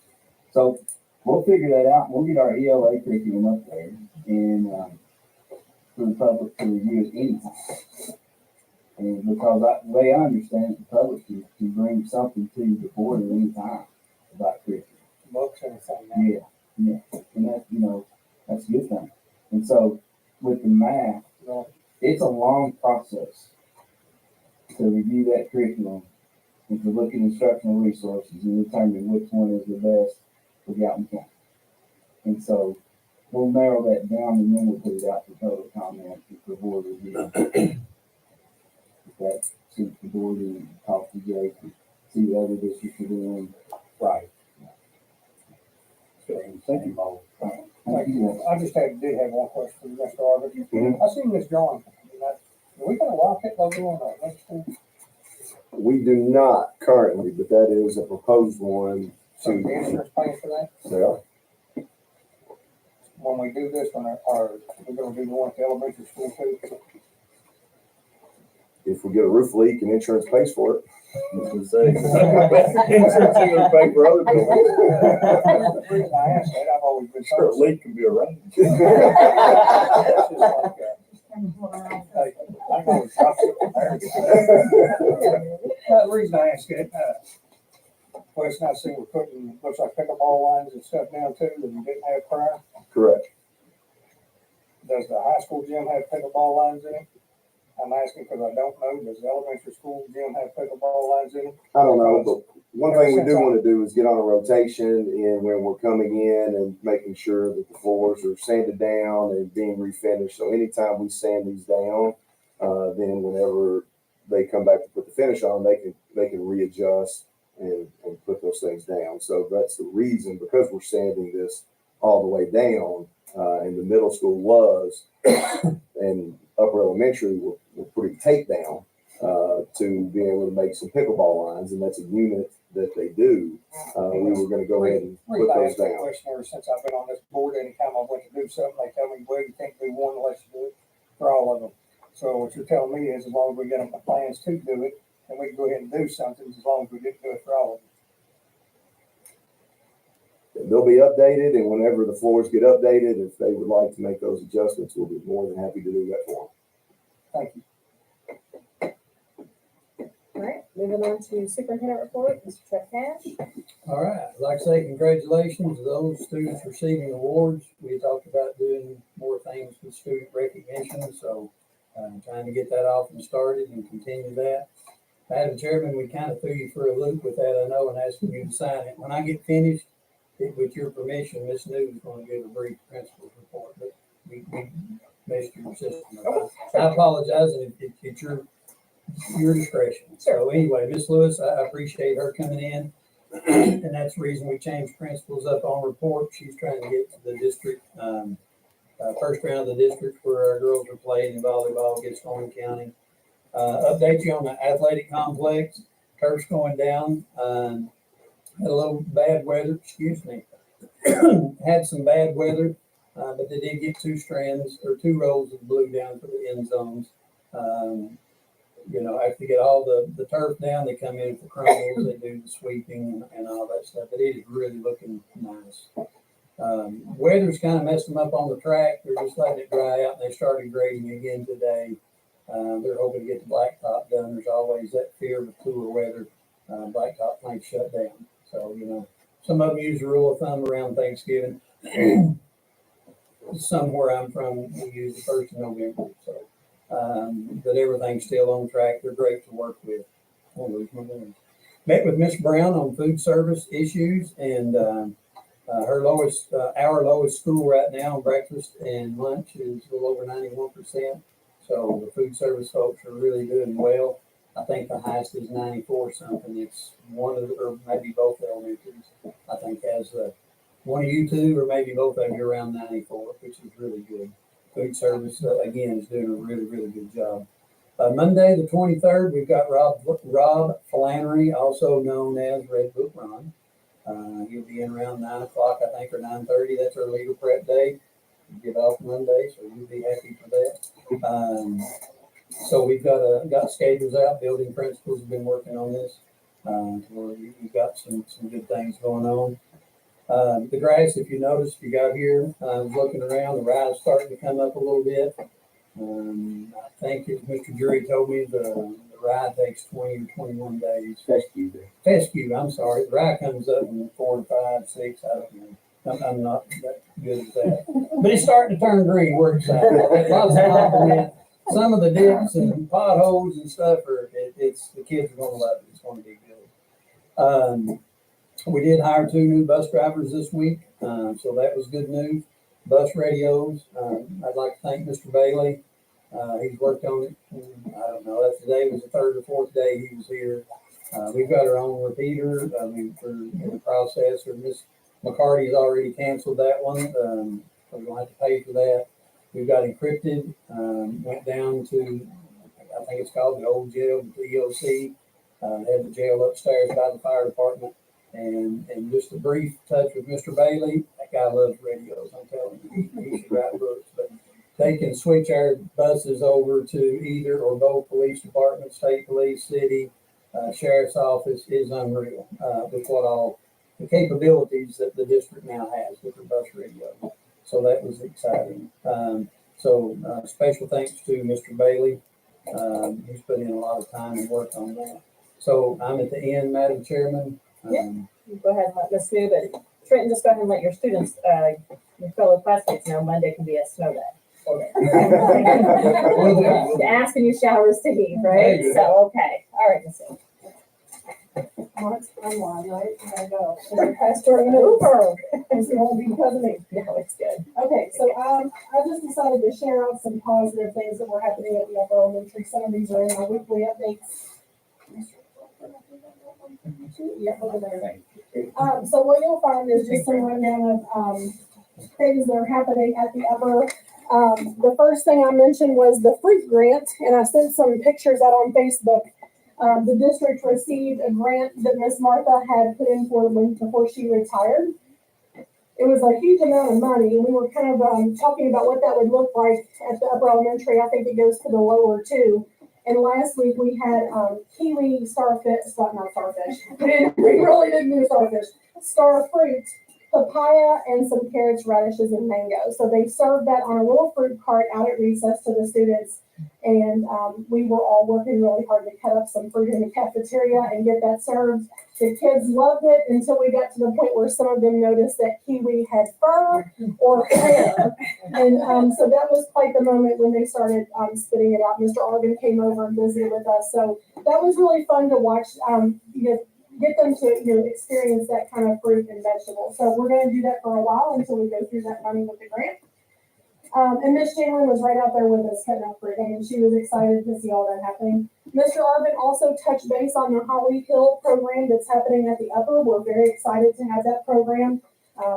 So we'll figure that out. We'll get our ELA curriculum up there and for the public to review it anytime. And because the way I understand it, the public can bring something to the board at any time about curriculum. Books and everything. Yeah. And that, that's a good thing. And so with the math, it's a long process to review that curriculum and to look at instructional resources and determine which one is the best for Gallatin County. And so we'll narrow that down and then we'll put it out for public comment and for board review. If that suits the board and talk to Jake and see what other districts are doing. Right. Thank you. Thank you. I just did have one question for you, Mr. Arvid. Mhm. I seen this drawing. Do we got a Wildcat logo on our next school? We do not currently, but that is a proposed one So the to, insurance paying for that? yeah. When we do this one, are we gonna do the one at the elementary school too? if we get a roof leak and insurance pays for it. I was gonna say, insurance ain't gonna pay for other buildings. The reason I ask that, I've always been Sure, a told. leak can be arranged. It's just like, hey, I know it's opposite from there. The reason I ask it, Wes and I see we're putting, looks like pickleball lines and stuff down too that we didn't have prior. Correct. Does the high school gym have pickleball lines in it? I'm asking because I don't know. Does the elementary school gym have pickleball lines in it? I don't know, but one thing we do want to do is get on a rotation and when we're coming in and making sure that the floors are sanded down and being refinished. So anytime we sand these down, then whenever they come back to put the finish on, they can readjust and put those things down. So that's the reason, because we're sanding this all the way down, and the middle school was, and upper elementary, we're putting tape down to be able to make some pickleball lines, and that's a unit that they do. We were going to go ahead and put those down. Question, since I've been on this board, anytime I went to do something, they tell me, well, you can't do one unless you do it for all of them. So what you're telling me is, as long as we get them the plans to do it, then we can go ahead and do something, as long as we didn't do it for all of them. They'll be updated, and whenever the floors get updated, if they would like to make those adjustments, we'll be more than happy to do that for Thank you. All right, moving on to superintendent report, Mr. Chuck Cash. All right, I'd like to say congratulations to those students receiving awards. We talked about doing more things with student recognition, so I'm trying to get that off and started and continue that. Madam Chairman, we kind of threw you for a loop with that, I know, and asking you to sign it. When I get finished, with your permission, Ms. New is going to give a brief principal's report, but we messed your system up. I apologize, and it's your discretion. So anyway, Ms. Lewis, I appreciate her coming in, and that's the reason we changed principals up on report. She's trying to get to the district, first round of the district where our girls are playing in volleyball against Owen County. Update you on the athletic complex. Turf's going down. Had a little bad weather, excuse me. Had some bad weather, but they did get two rows of blue down for the end zones. After they get all the turf down, they come in for crumbles, they do the sweeping and all that stuff, but it is really looking nice. Weather's kind of messed them up on the track. They're just letting it dry out, and they started grading again today. They're hoping to get the blacktop done. There's always that fear of cooler weather. Blacktop might shut down. So, some of them use the rule of thumb around Thanksgiving. Somewhere I'm from, we use the 1st of November. So, but everything's still on track. They're great to work with. Met with Miss Brown on food service issues, and our lowest school right now, breakfast and lunch is a little over 91%. So the food service folks are really doing well. I think the highest is 94 something. It's one of the, or maybe both elementaries, I think has one of you two, or maybe both of you around 94, which is really good. Food service, again, is doing a really, really good job. Monday, the 23rd, we've got Rob Flannery, also known as Red Book Ron. He'll be in around 9 o'clock, I think, or 9:30. That's our legal prep day. We get off Monday, so you'll be happy for that. So we've got schedules out. Building principals have been working on this. We've got some good things going on. The grass, if you notice, if you got here, I was looking around, the rise starting to come up a little bit. I think as Mr. Jury told me, the ride takes 20 or 21 days. Fescue, I'm sorry. The ride comes up in 4 and 5, 6, I don't know. I'm not that good at that. But it's starting to turn green. We're excited. Lots of compliment. Some of the dips and potholes and stuff the kids are going to love it. It's going to be good. We did hire 2 new bus drivers this week, so that was good news. Bus radios. I'd like to thank Mr. Bailey. He's worked on it. I don't know. Today was the 3rd or 4th day he was here. We've got our own repeater. We're in the process. Miss McCarty has already canceled that one. So we don't have to pay for that. We've got encrypted. Went down to, I think it's called the old jail, the EOC. They had the jail upstairs by the fire department. And just a brief touch with Mr. Bailey. That guy loves radios. I'm telling you, he should write books. But they can switch our buses over to either or both police departments, state police, city, sheriff's office is unreal, with what all the capabilities that the district now has with their bus radio. So that was exciting. Special thanks to Mr. Bailey. He's put in a lot of time and work on that. So I'm at the end, Madam Chairman. Go ahead and let Ms. Sue, but Trenton, just go ahead and let your students, your fellow classmates know Monday can be a snow day. You ask and you shall receive, right? So, okay, all right, Ms. Sue. Mark's online, right? There I go. Pastor Hoover. It won't be because of me. No, it's good. Okay, so I just decided to share out some positive things that were happening at the upper elementary. Some of these are in my weekly updates. Yeah, over there. So what you'll find is just some rundown of things that are happening at the upper. The first thing I mentioned was the fruit grant, and I sent some pictures out on Facebook. The district received a grant that Miss Martha had put in for the week before she retired. It was a huge amount of money, and we were kind of talking about what that would look like at the upper elementary. I think it goes to the lower too. And last week we had kiwi starfish, not starfish. We really didn't do starfish. Star fruit, papaya, and some carrots, radishes, and mango. So they served that on a little fruit cart out at recess to the students. And we were all working really hard to cut up some fruit in the cafeteria and get that served. The kids loved it until we got to the point where some of them noticed that kiwi had fur or hair. And so that was quite the moment when they started spitting it out. Mr. Arvin came over and visited with us. So that was really fun to watch, get them to experience that kind of fruit and vegetable. So we're going to do that for a while until we go through that money with the grant. And Miss Jalen was right out there with us cutting up fruit. I mean, she was excited to see all that happening. Mr. Arvin also touched base on the Holly Hill program that's happening at the upper. We're very excited to have that program.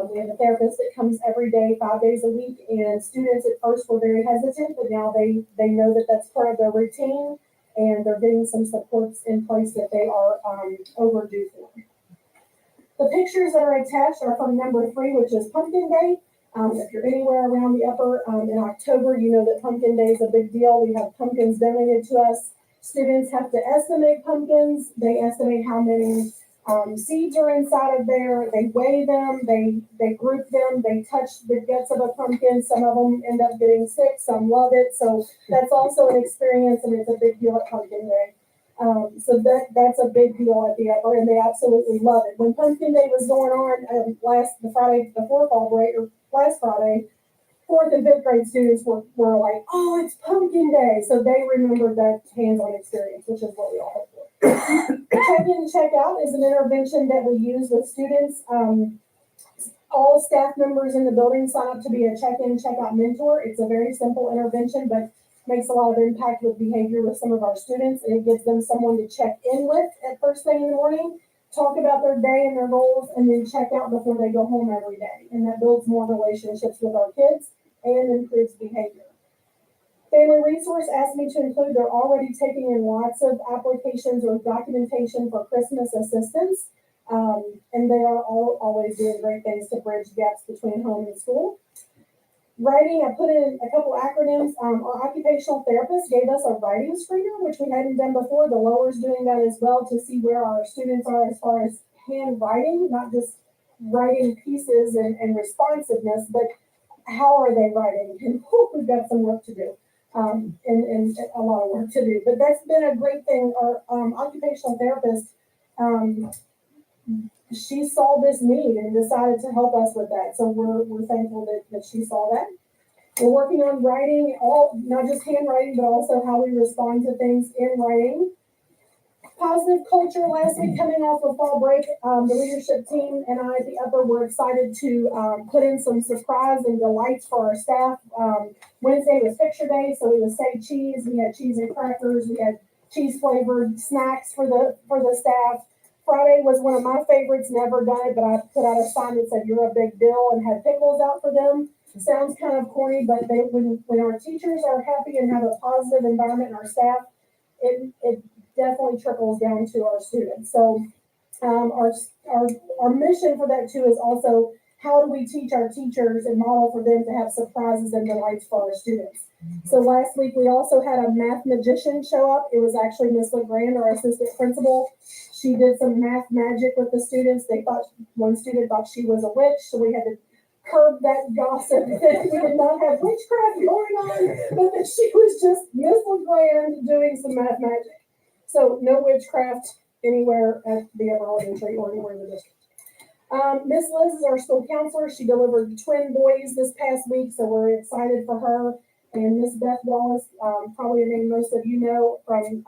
We have a therapist that comes every day, 5 days a week, and students at first were very hesitant, but now they know that that's part of their routine, and they're getting some supports in place that they are overdue for. The pictures that are attached are from number 3, which is Pumpkin Day. If you're anywhere around the upper in October, you know that Pumpkin Day is a big deal. We have pumpkins donated to us. Students have to estimate pumpkins. They estimate how many seeds are inside of there. They weigh them. They group them. They touch the guts of a pumpkin. Some of them end up getting sick. Some love it. So that's also an experience, and it's a big deal at Pumpkin Day. So that's a big deal at the upper, and they absolutely love it. When Pumpkin Day was going on the Friday before fall break, or last Friday, 4th and 5th grade students were like, "Oh, it's Pumpkin Day!" So they remembered that hands-on experience, which is what we all hope for. Check-in, check-out is an intervention that we use with students. All staff members in the building sign up to be a check-in, check-out mentor. It's a very simple intervention, but makes a lot of impact with behavior with some of our students, and it gives them someone to check in with at first thing in the morning, talk about their day and their goals, and then check out before they go home every day. And that builds more relationships with our kids and improves behavior. Family Resource asked me to include, they're already taking in lots of applications or documentation for Christmas assistance. And they are always doing great things to bridge gaps between home and school. Writing, I put in a couple acronyms. Our occupational therapist gave us a writing screener, which we hadn't done before. The lower's doing that as well to see where our students are as far as handwriting, not just writing pieces and responsiveness, but how are they writing? And we've got some work to do, and a lot of work to do. But that's been a great thing. Our occupational therapist, she saw this need and decided to help us with that. So we're thankful that she saw that. We're working on writing, not just handwriting, but also how we respond to things in writing. Positive culture. Last week, coming off of fall break, the leadership team and I at the upper were excited to put in some surprise and delights for our staff. Wednesday was picture day, so we would say cheese. We had cheese and crackers. We had cheese flavored snacks for the staff. Friday was one of my favorites, never done it, but I put out a sign that said, "You're a big deal," and had pickles out for them. It sounds kind of corny, but when our teachers are happy and have a positive environment in our staff, it definitely trickles down to our students. So our mission for that too is also how do we teach our teachers and model for them to have surprises and delights for our students? So last week, we also had a math magician show up. It was actually Miss LeGrand, our assistant principal. She did some math magic with the students. One student thought she was a witch, so we had to curb that gossip that we did not have witchcraft going on, but that she was just Miss LeGrand doing some math magic. So no witchcraft anywhere at the upper elementary or anywhere in the district. Miss Liz is our school counselor. She delivered twin boys this past week, so we're excited for her. And Miss Beth Wallace, probably a name most of you know from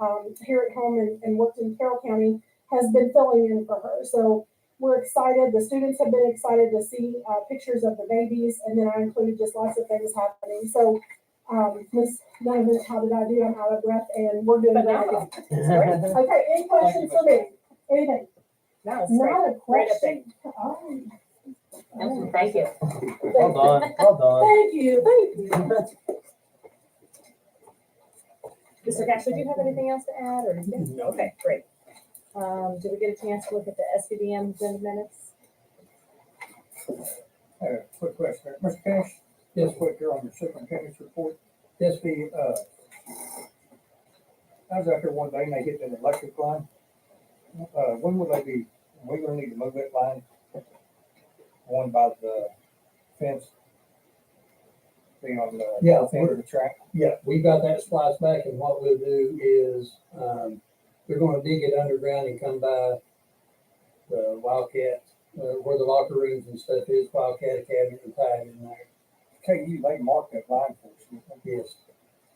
here at home and worked in Carroll County, has been filling in for her. So we're excited. The students have been excited to see pictures of the babies, and then I included just lots of things happening. So, Miss Donovan, how did I do? I'm out of breath, and we're doing Phenomenal. great. It's great. Okay, any questions for me? Anything? No, it's great. Not a Great question. update. Oh, Councilman, thank you. Well done, well done. thank you, thank you. Mr. Cash, did you have anything else to add or? No. Okay, great. Did we get a chance to look at the SVDM agenda minutes? Quick question, Mr. Cash, Yes, just quick here on your superintendent's report. yes, I was out there one day and they hit that electric line. When will they be, we gonna need to move that line? One by the fence? Being on the Yeah. north end of the track? yeah, we got that spliced back, and what we'll do is, they're gonna dig it underground and come by the Wildcat, where the locker rooms and stuff is, Wildcat Academy, and tie it in there. KU, they marked that line for us, didn't they? Yes.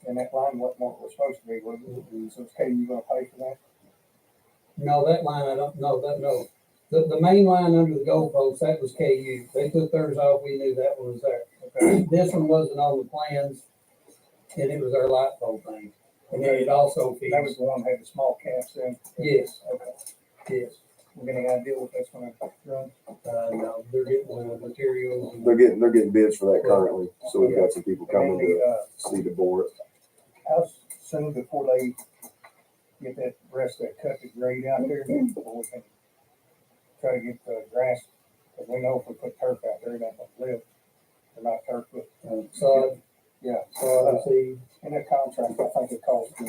And that line wasn't what it was supposed to be, was it? So is KU gonna pay for that? No, that line, I don't know, no. The main line under the goalpost, that was KU. They took theirs off, we knew that one was there. Okay. This one wasn't on the plans, and it was our light pole thing. And then it also That was feeds, the one that had the small caps in? yes, Okay. yes. We got any idea what that's gonna run? No, they're getting materials. and- They're getting bids for that currently, so we've got some people coming And then to see the board. how soon before they get that rest of that cut the grade out there, before we can try to get the grass, because we know if we put turf out there, it ain't gonna live. They're not turf, but, So, yeah. I see, In that contract, I think it calls for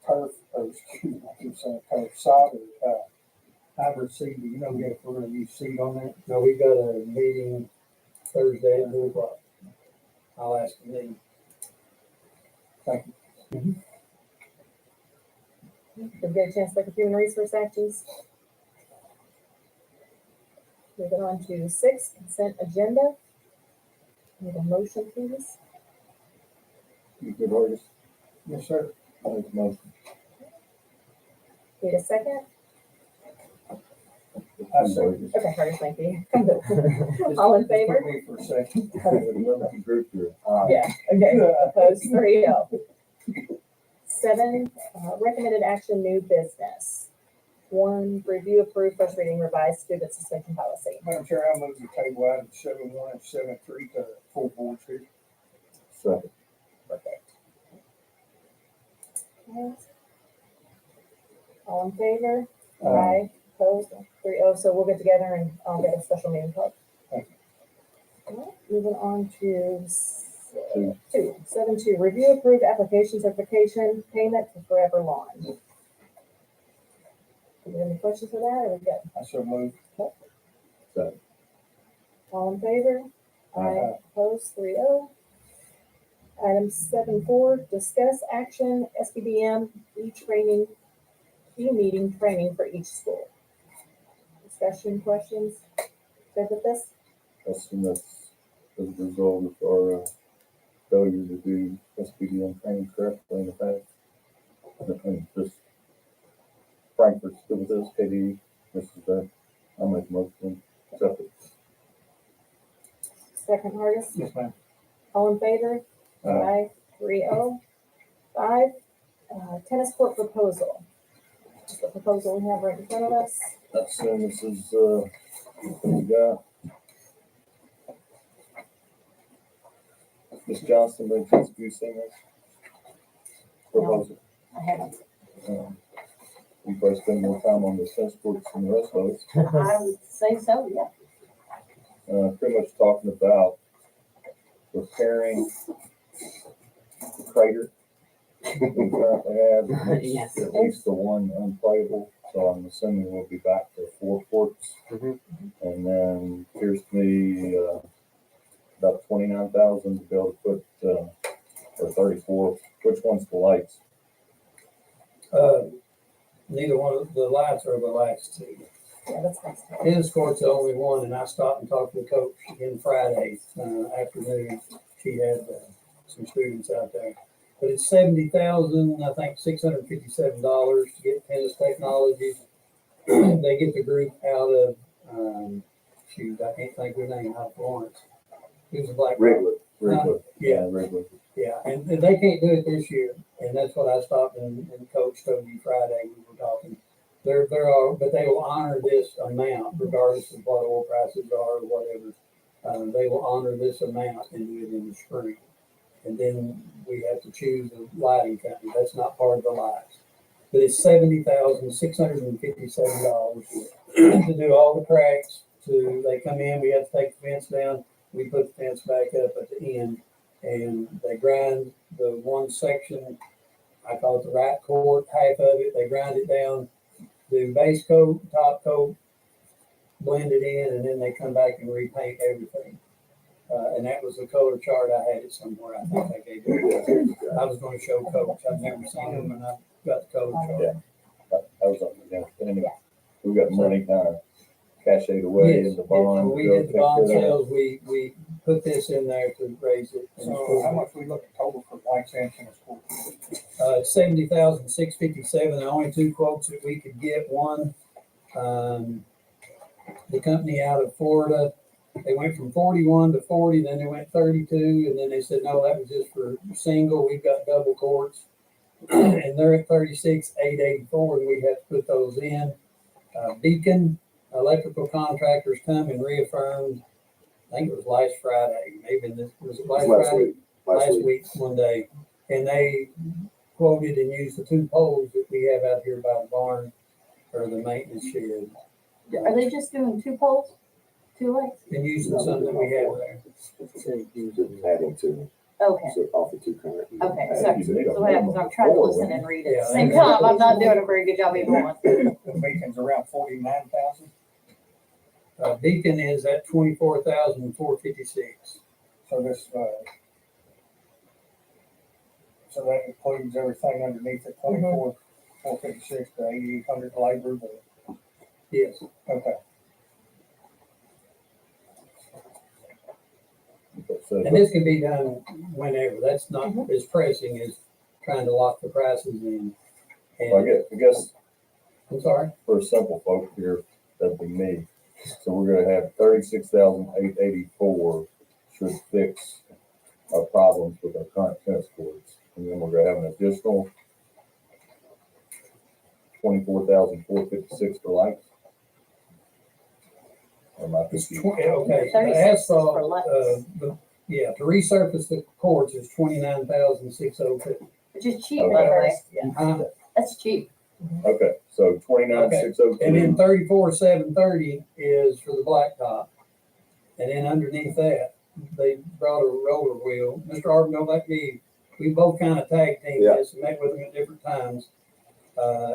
turf, or excuse me, I keep saying turf, sod, or, hybrid seed, do you know yet if we're gonna use seed on there? no, we got a meeting Thursday at 2:00. I'll ask them. Thank you. Did we get a chance to look at human resource actions? Moving on to 6, consent agenda. Need a motion, please? You good, August? Yes, sir. I make a motion. Need a second? I second. Okay, Curtis, thank you. All in favor? Put me for a second. Group here. Yeah, okay, opposed, 3-0. 7, recommended action, new business. 1, review, approve, first reading, revised student suspension policy. Madam Chair, I move the table items 7.1 and 7.3 to full board too. Second. Perfect. All in favor? Aye. Opposed? 3-0. So we'll get together and I'll get a special meeting called. Thank All right, moving on to 7.2, review, approve application certification payment for Forever Lawn. Do you have any questions for that or we good? I so move. Second. All in favor? Aye. Opposed? 3-0. Item 7.4, discuss action, SBDM, e-meeting training for each school. Discussion, questions? Good with this? Assume that's as a result of our failure to do SPDM training correctly in the past. And just Frankfurt's good with this, KD, this is that. I'll make a motion. Accept it. Second hardest. Yes, ma'am. All in favor? Aye. 3-0. 5, tennis court proposal. Just the proposal we have right in front of us. Assume this is, the guy. Ms. Johnston, would you seen this? Proposal. I haven't. You probably spend more time on the tennis courts than the rest of us. I would say so, yeah. pretty much talking about repairing the crater we currently have. Yes. At least the one unplayable, so I'm assuming we'll be back to 4 courts. Mhm. And then here's the, about 29,000 to be able to put, or 34, which one's the lights? Neither one of the lights are the lights too. Yeah, that's nice. Tennis court's the only one, and I stopped and talked to the coach again Friday afternoon. She had some students out there. But it's $70,000, I think $657 to get Tennis Technologies. They get the group out of, shoot, I can't think of her name, out of Florence. Who's a black. Wrigley. Yeah. Wrigley. Yeah, and they can't do it this year, and that's what I stopped and Coach told you Friday, we were talking. They're all, but they will honor this amount regardless of what oil prices are or whatever. They will honor this amount and do it in the spring. And then we have to choose a lighting company. That's not part of the lights. But it's $70,657 to do all the cracks. They come in, we have to take the fence down, we put the fence back up at the end, and they grind the one section, I call it the right court, half of it, they grind it down, do base coat, top coat, blend it in, and then they come back and repaint everything. And that was the color chart. I had it somewhere. I think I gave it. I was going to show Coach. I've never seen him, and I got the color chart. Yeah. That was up to them. Anyway, we got money kind of cached away in the bond. When we did the bond sales, we put this in there to raise it. So how much we look at total for lights and tennis court? $70,657. The only two quotes that we could get. One, the company out of Florida, they went from 41 to 40, then they went 32, and then they said, no, that was just for single. We've got double courts. And they're at 36,884, and we have to put those in. Beacon Electrical Contractors come and reaffirmed, I think it was last Friday, maybe this was it last Friday? Last week, one day. And they quoted and used the two poles that we have out here by the barn or the maintenance shed. Are they just doing 2 poles? 2 lights? And using some that we have there. Adding to, Okay. so off the two current. Okay, so what happens, I'm trying to listen and read at Yeah, the same time, I'm not doing a very good job either one. The Beacon's around 49,000, Beacon is at 24,456. so this, so that includes everything underneath it, 24,456 to 8,800 labor, but, Yes. okay. And this can be done whenever. That's not as pressing as trying to lock the prices in. I guess I'm sorry? for simple folk here, that'd be me. So we're gonna have 36,884 should fix our problems with our current tennis courts. And then we're gonna have an additional 24,456 for lights. Or am I It's confused? okay. 36 The is asphalt, for lights. to resurface the courts is 29,602. Which is cheap, Okay. by the way. That's cheap. Okay, so 29,602. And then 34,730 is for the blacktop. And then underneath that, they brought a roller wheel. Mr. Arbor, like me, we both kind of tag teamed this and met with them at different times.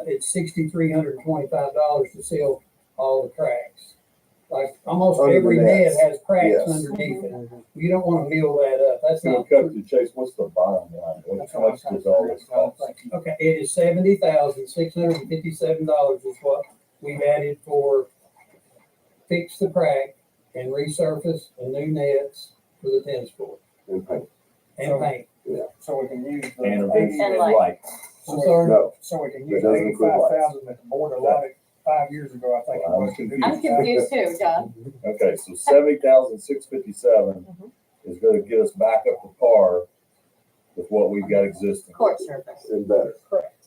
It's $6,325 to seal all the cracks. Like almost Under the every nets. net has cracks Yes. underneath it. You don't want to mill that up. That's To not. cut to the chase, what's the bottom line? That's How what I'm much trying does to all figure this out. cost? Okay, it is $70,657 is what we've added for fix the crack and resurface and new nets for the tennis court And paint. and paint. So we can use the. And 80 And light. I'm sorry. No, So we can That use doesn't include lights. 85,000 that the board allotted 5 years ago, I think it was. to do I'm this. confused too, John. Okay, so 70,657 is gonna get us back up to par with what we've got existing. Court surface. and better.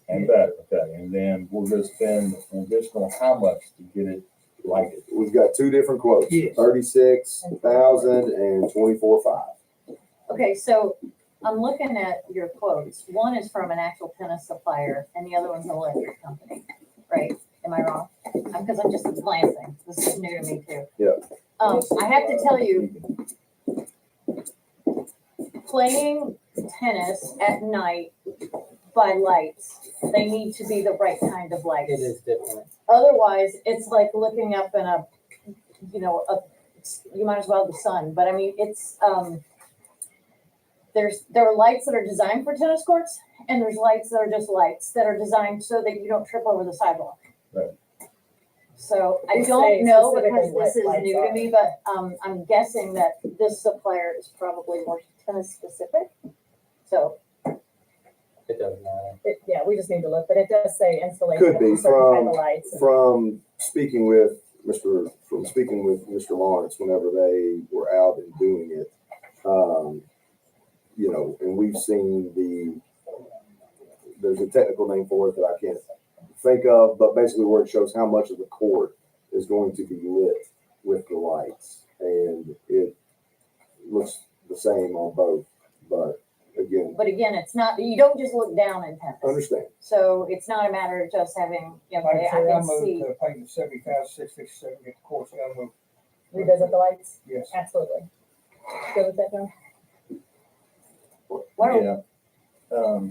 And better, okay, and then we're gonna spend an additional how much to get it lighted? We've got two different quotes, Yes. 36,000 and 24,500. Okay, so I'm looking at your quotes. One is from an actual tennis supplier and the other one's an electric company, right? Am I wrong? Because I'm just glancing. This is new to me too. Yeah. I have to tell you, playing tennis at night by lights, they need to be the right kind of lights. It is different. Otherwise, it's like looking up in a, you might as well have the sun, but I mean, it's, there are lights that are designed for tennis courts, and there's lights that are just lights that are designed so that you don't trip over the sidewalk. Right. So I They say don't know specifically because what this is lights new are. to me, but, I'm guessing that this supplier is probably more tennis specific. So, It doesn't matter. Yeah, we just need to look, but it does say installation Could be of certain type from- of lights. and- From speaking with Mr. Lawrence, whenever they were out and doing it, you know, and we've seen there's a technical name for it that I can't think of, but basically where it shows how much of the court is going to be lit with the lights. And it looks the same on both, but again, it's not, you don't just look down in tennis. understand. So it's not a matter of just having, Like I I said, I can moved see. to pay the 70,657, get the course, I moved, Revisit the lights? yes. Absolutely. Go with that, John? What are- Yeah,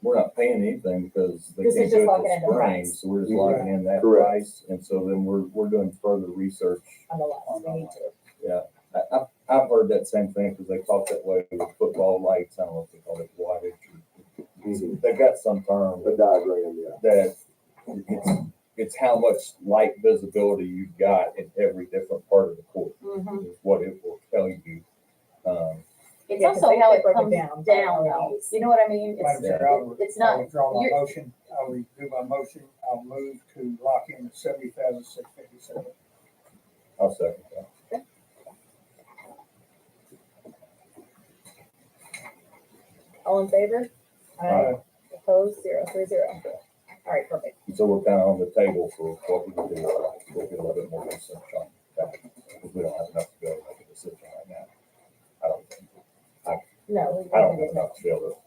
we're not paying anything because they This is can't just do it locking till in the spring, price. so we're just Mhm. locking in that Correct. price, and so then we're doing further research. On the lights, we need to. I've heard that same thing, because they talk that way with football lights, I don't know if they call it wattage. Mhm. They've got some term The diagram, yeah. that it's how much light visibility you've got in every different part of the court, Mhm. is what it will tell you. It's Yeah, 'cause also they how it break it comes down down by though. LEDs. You know what I mean? Madam It's, Chair, it's I not, withdraw my you're- motion, I'll redo my motion, I'll move to lock in the 70,657. I'll second that. All in favor? Aye. Opposed, 030. All right, perfect. And so we're kind of on the table for what we can do. We'll get a little bit more research on that, because we don't have enough to go make a decision right now. I don't think. No, I don't we have enough to be able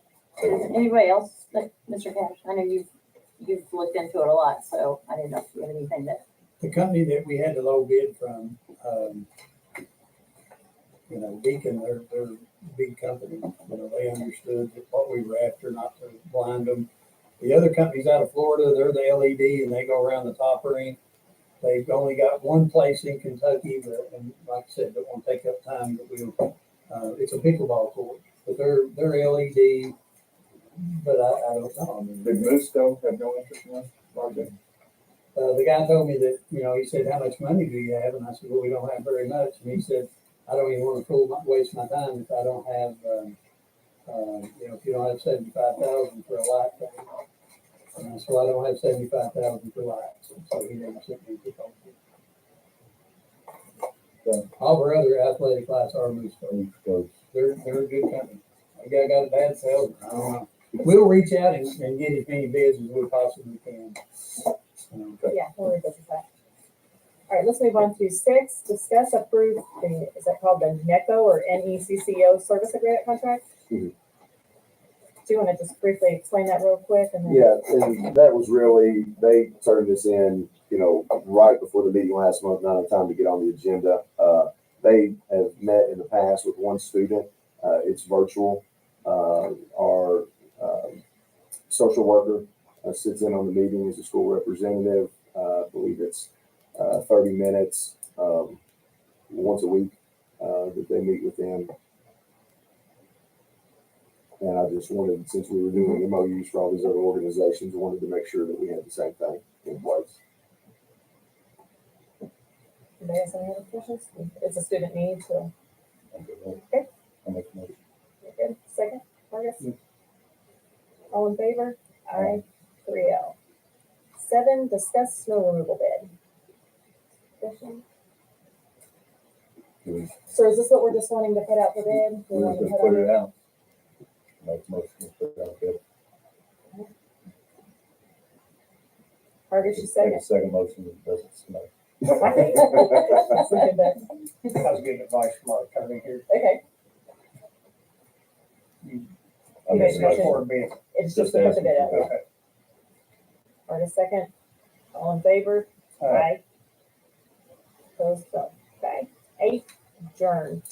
to. anybody else, like, Mr. Cash, I know you've looked into it a lot, so I didn't know if you had anything that, The company that we had the low bid from, Beacon, they're a big company. They understood what we were after, not to blind them. The other companies out of Florida, they're the LED and they go around the top ring. They've only got one place in Kentucky, but, and like I said, don't want to take up time, but it's a pickleball court, but they're LED, but I don't know. I mean, Did Moose though have no interest in this project? the guy told me that, he said, how much money do you have? And I said, well, we don't have very much. And he said, I don't even want to waste my time if I don't have, if you don't have 75,000 for a light thing. And I said, well, I don't have 75,000 for lights. And so he never sent me the phone. So all of our other athletic lights are Moose Coast. They're a good company. The guy got a bad salesman. I don't know. We'll reach out and get as many bids as we possibly can. Yeah, we'll revisit that. All right, let's move on to 6, discuss approve is that called the NECO or NECCO service agreement contract? Mhm. Do you want to just briefly explain that real quick? And then Yeah, and that was really, they turned this in, right before the meeting last month, not in time to get on the agenda. They have met in the past with one student. It's virtual. Our social worker sits in on the meeting as a school representative. I believe it's 30 minutes once a week that they meet with them. And I just wanted, since we were doing MOUs for all these other organizations, wanted to make sure that we had the same thing in place. anybody has any other questions? It's a student need, so. Okay. I'll make a motion. You're good. Second, Marcus? Yes. All in favor? Aye. 3-0. 7, discuss snow removal bid. Discussion. So is this what we're just wanting to put out for bid? We We're want just to gonna put put on it out. Make a motion to put it out there. Marcus, you Make second. a second motion that doesn't smell. Second that. I was getting advice from our attorney here. Okay, I You make made a a motion. For a bid. it's just to put the bid out. Okay. Okay. Marcus, second. All in favor? Aye. Opposed, so. Okay, 8, adjourn.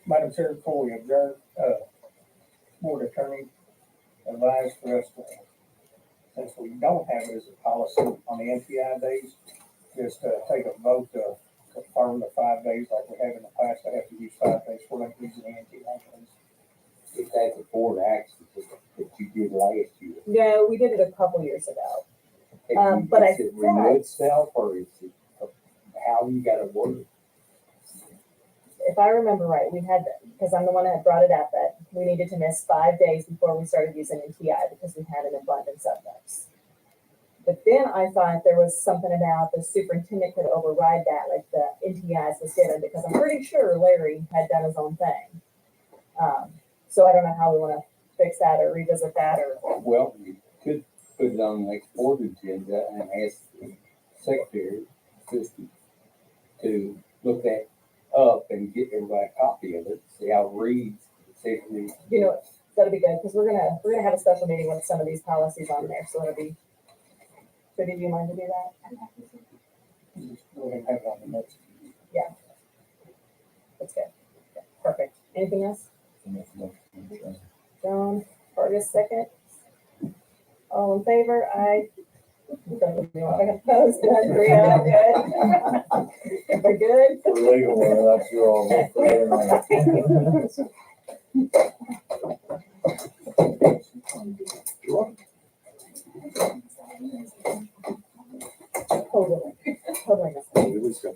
Madam Chair, before we adjourn, board attorney advised for us to, since we don't have it as a policy on the NTI days, just take a vote to confirm the 5 days like we have in the past. I have to use 5 days for them using the NTI days. If that's a board action that you did last year. No, we did it a couple years ago. Is But I it renew itself or is it, how you gotta work? If I remember right, we had, because I'm the one that brought it up, that we needed to miss 5 days before we started using NTI because we had an abundance of those. But then I thought there was something about the superintendent could override that, like the NTIs was given, because I'm pretty sure Larry had done his own thing. So I don't know how we want to fix that or revisit that or. Well, you could put it on the next board agenda and ask the secretary, assistant, to look that up and get everybody a copy of it, see how it reads, see if it reads. You know, that'll be good, because we're gonna have a special meeting with some of these policies on there, so it'll be. So do you mind to do that? Just go ahead and have it on the next. That's good. Okay, perfect. Anything else? John, Fergus, second. All in favor? Aye. Opposed? None, 3 out, good. Everybody good? For legal, that's your all. Totally.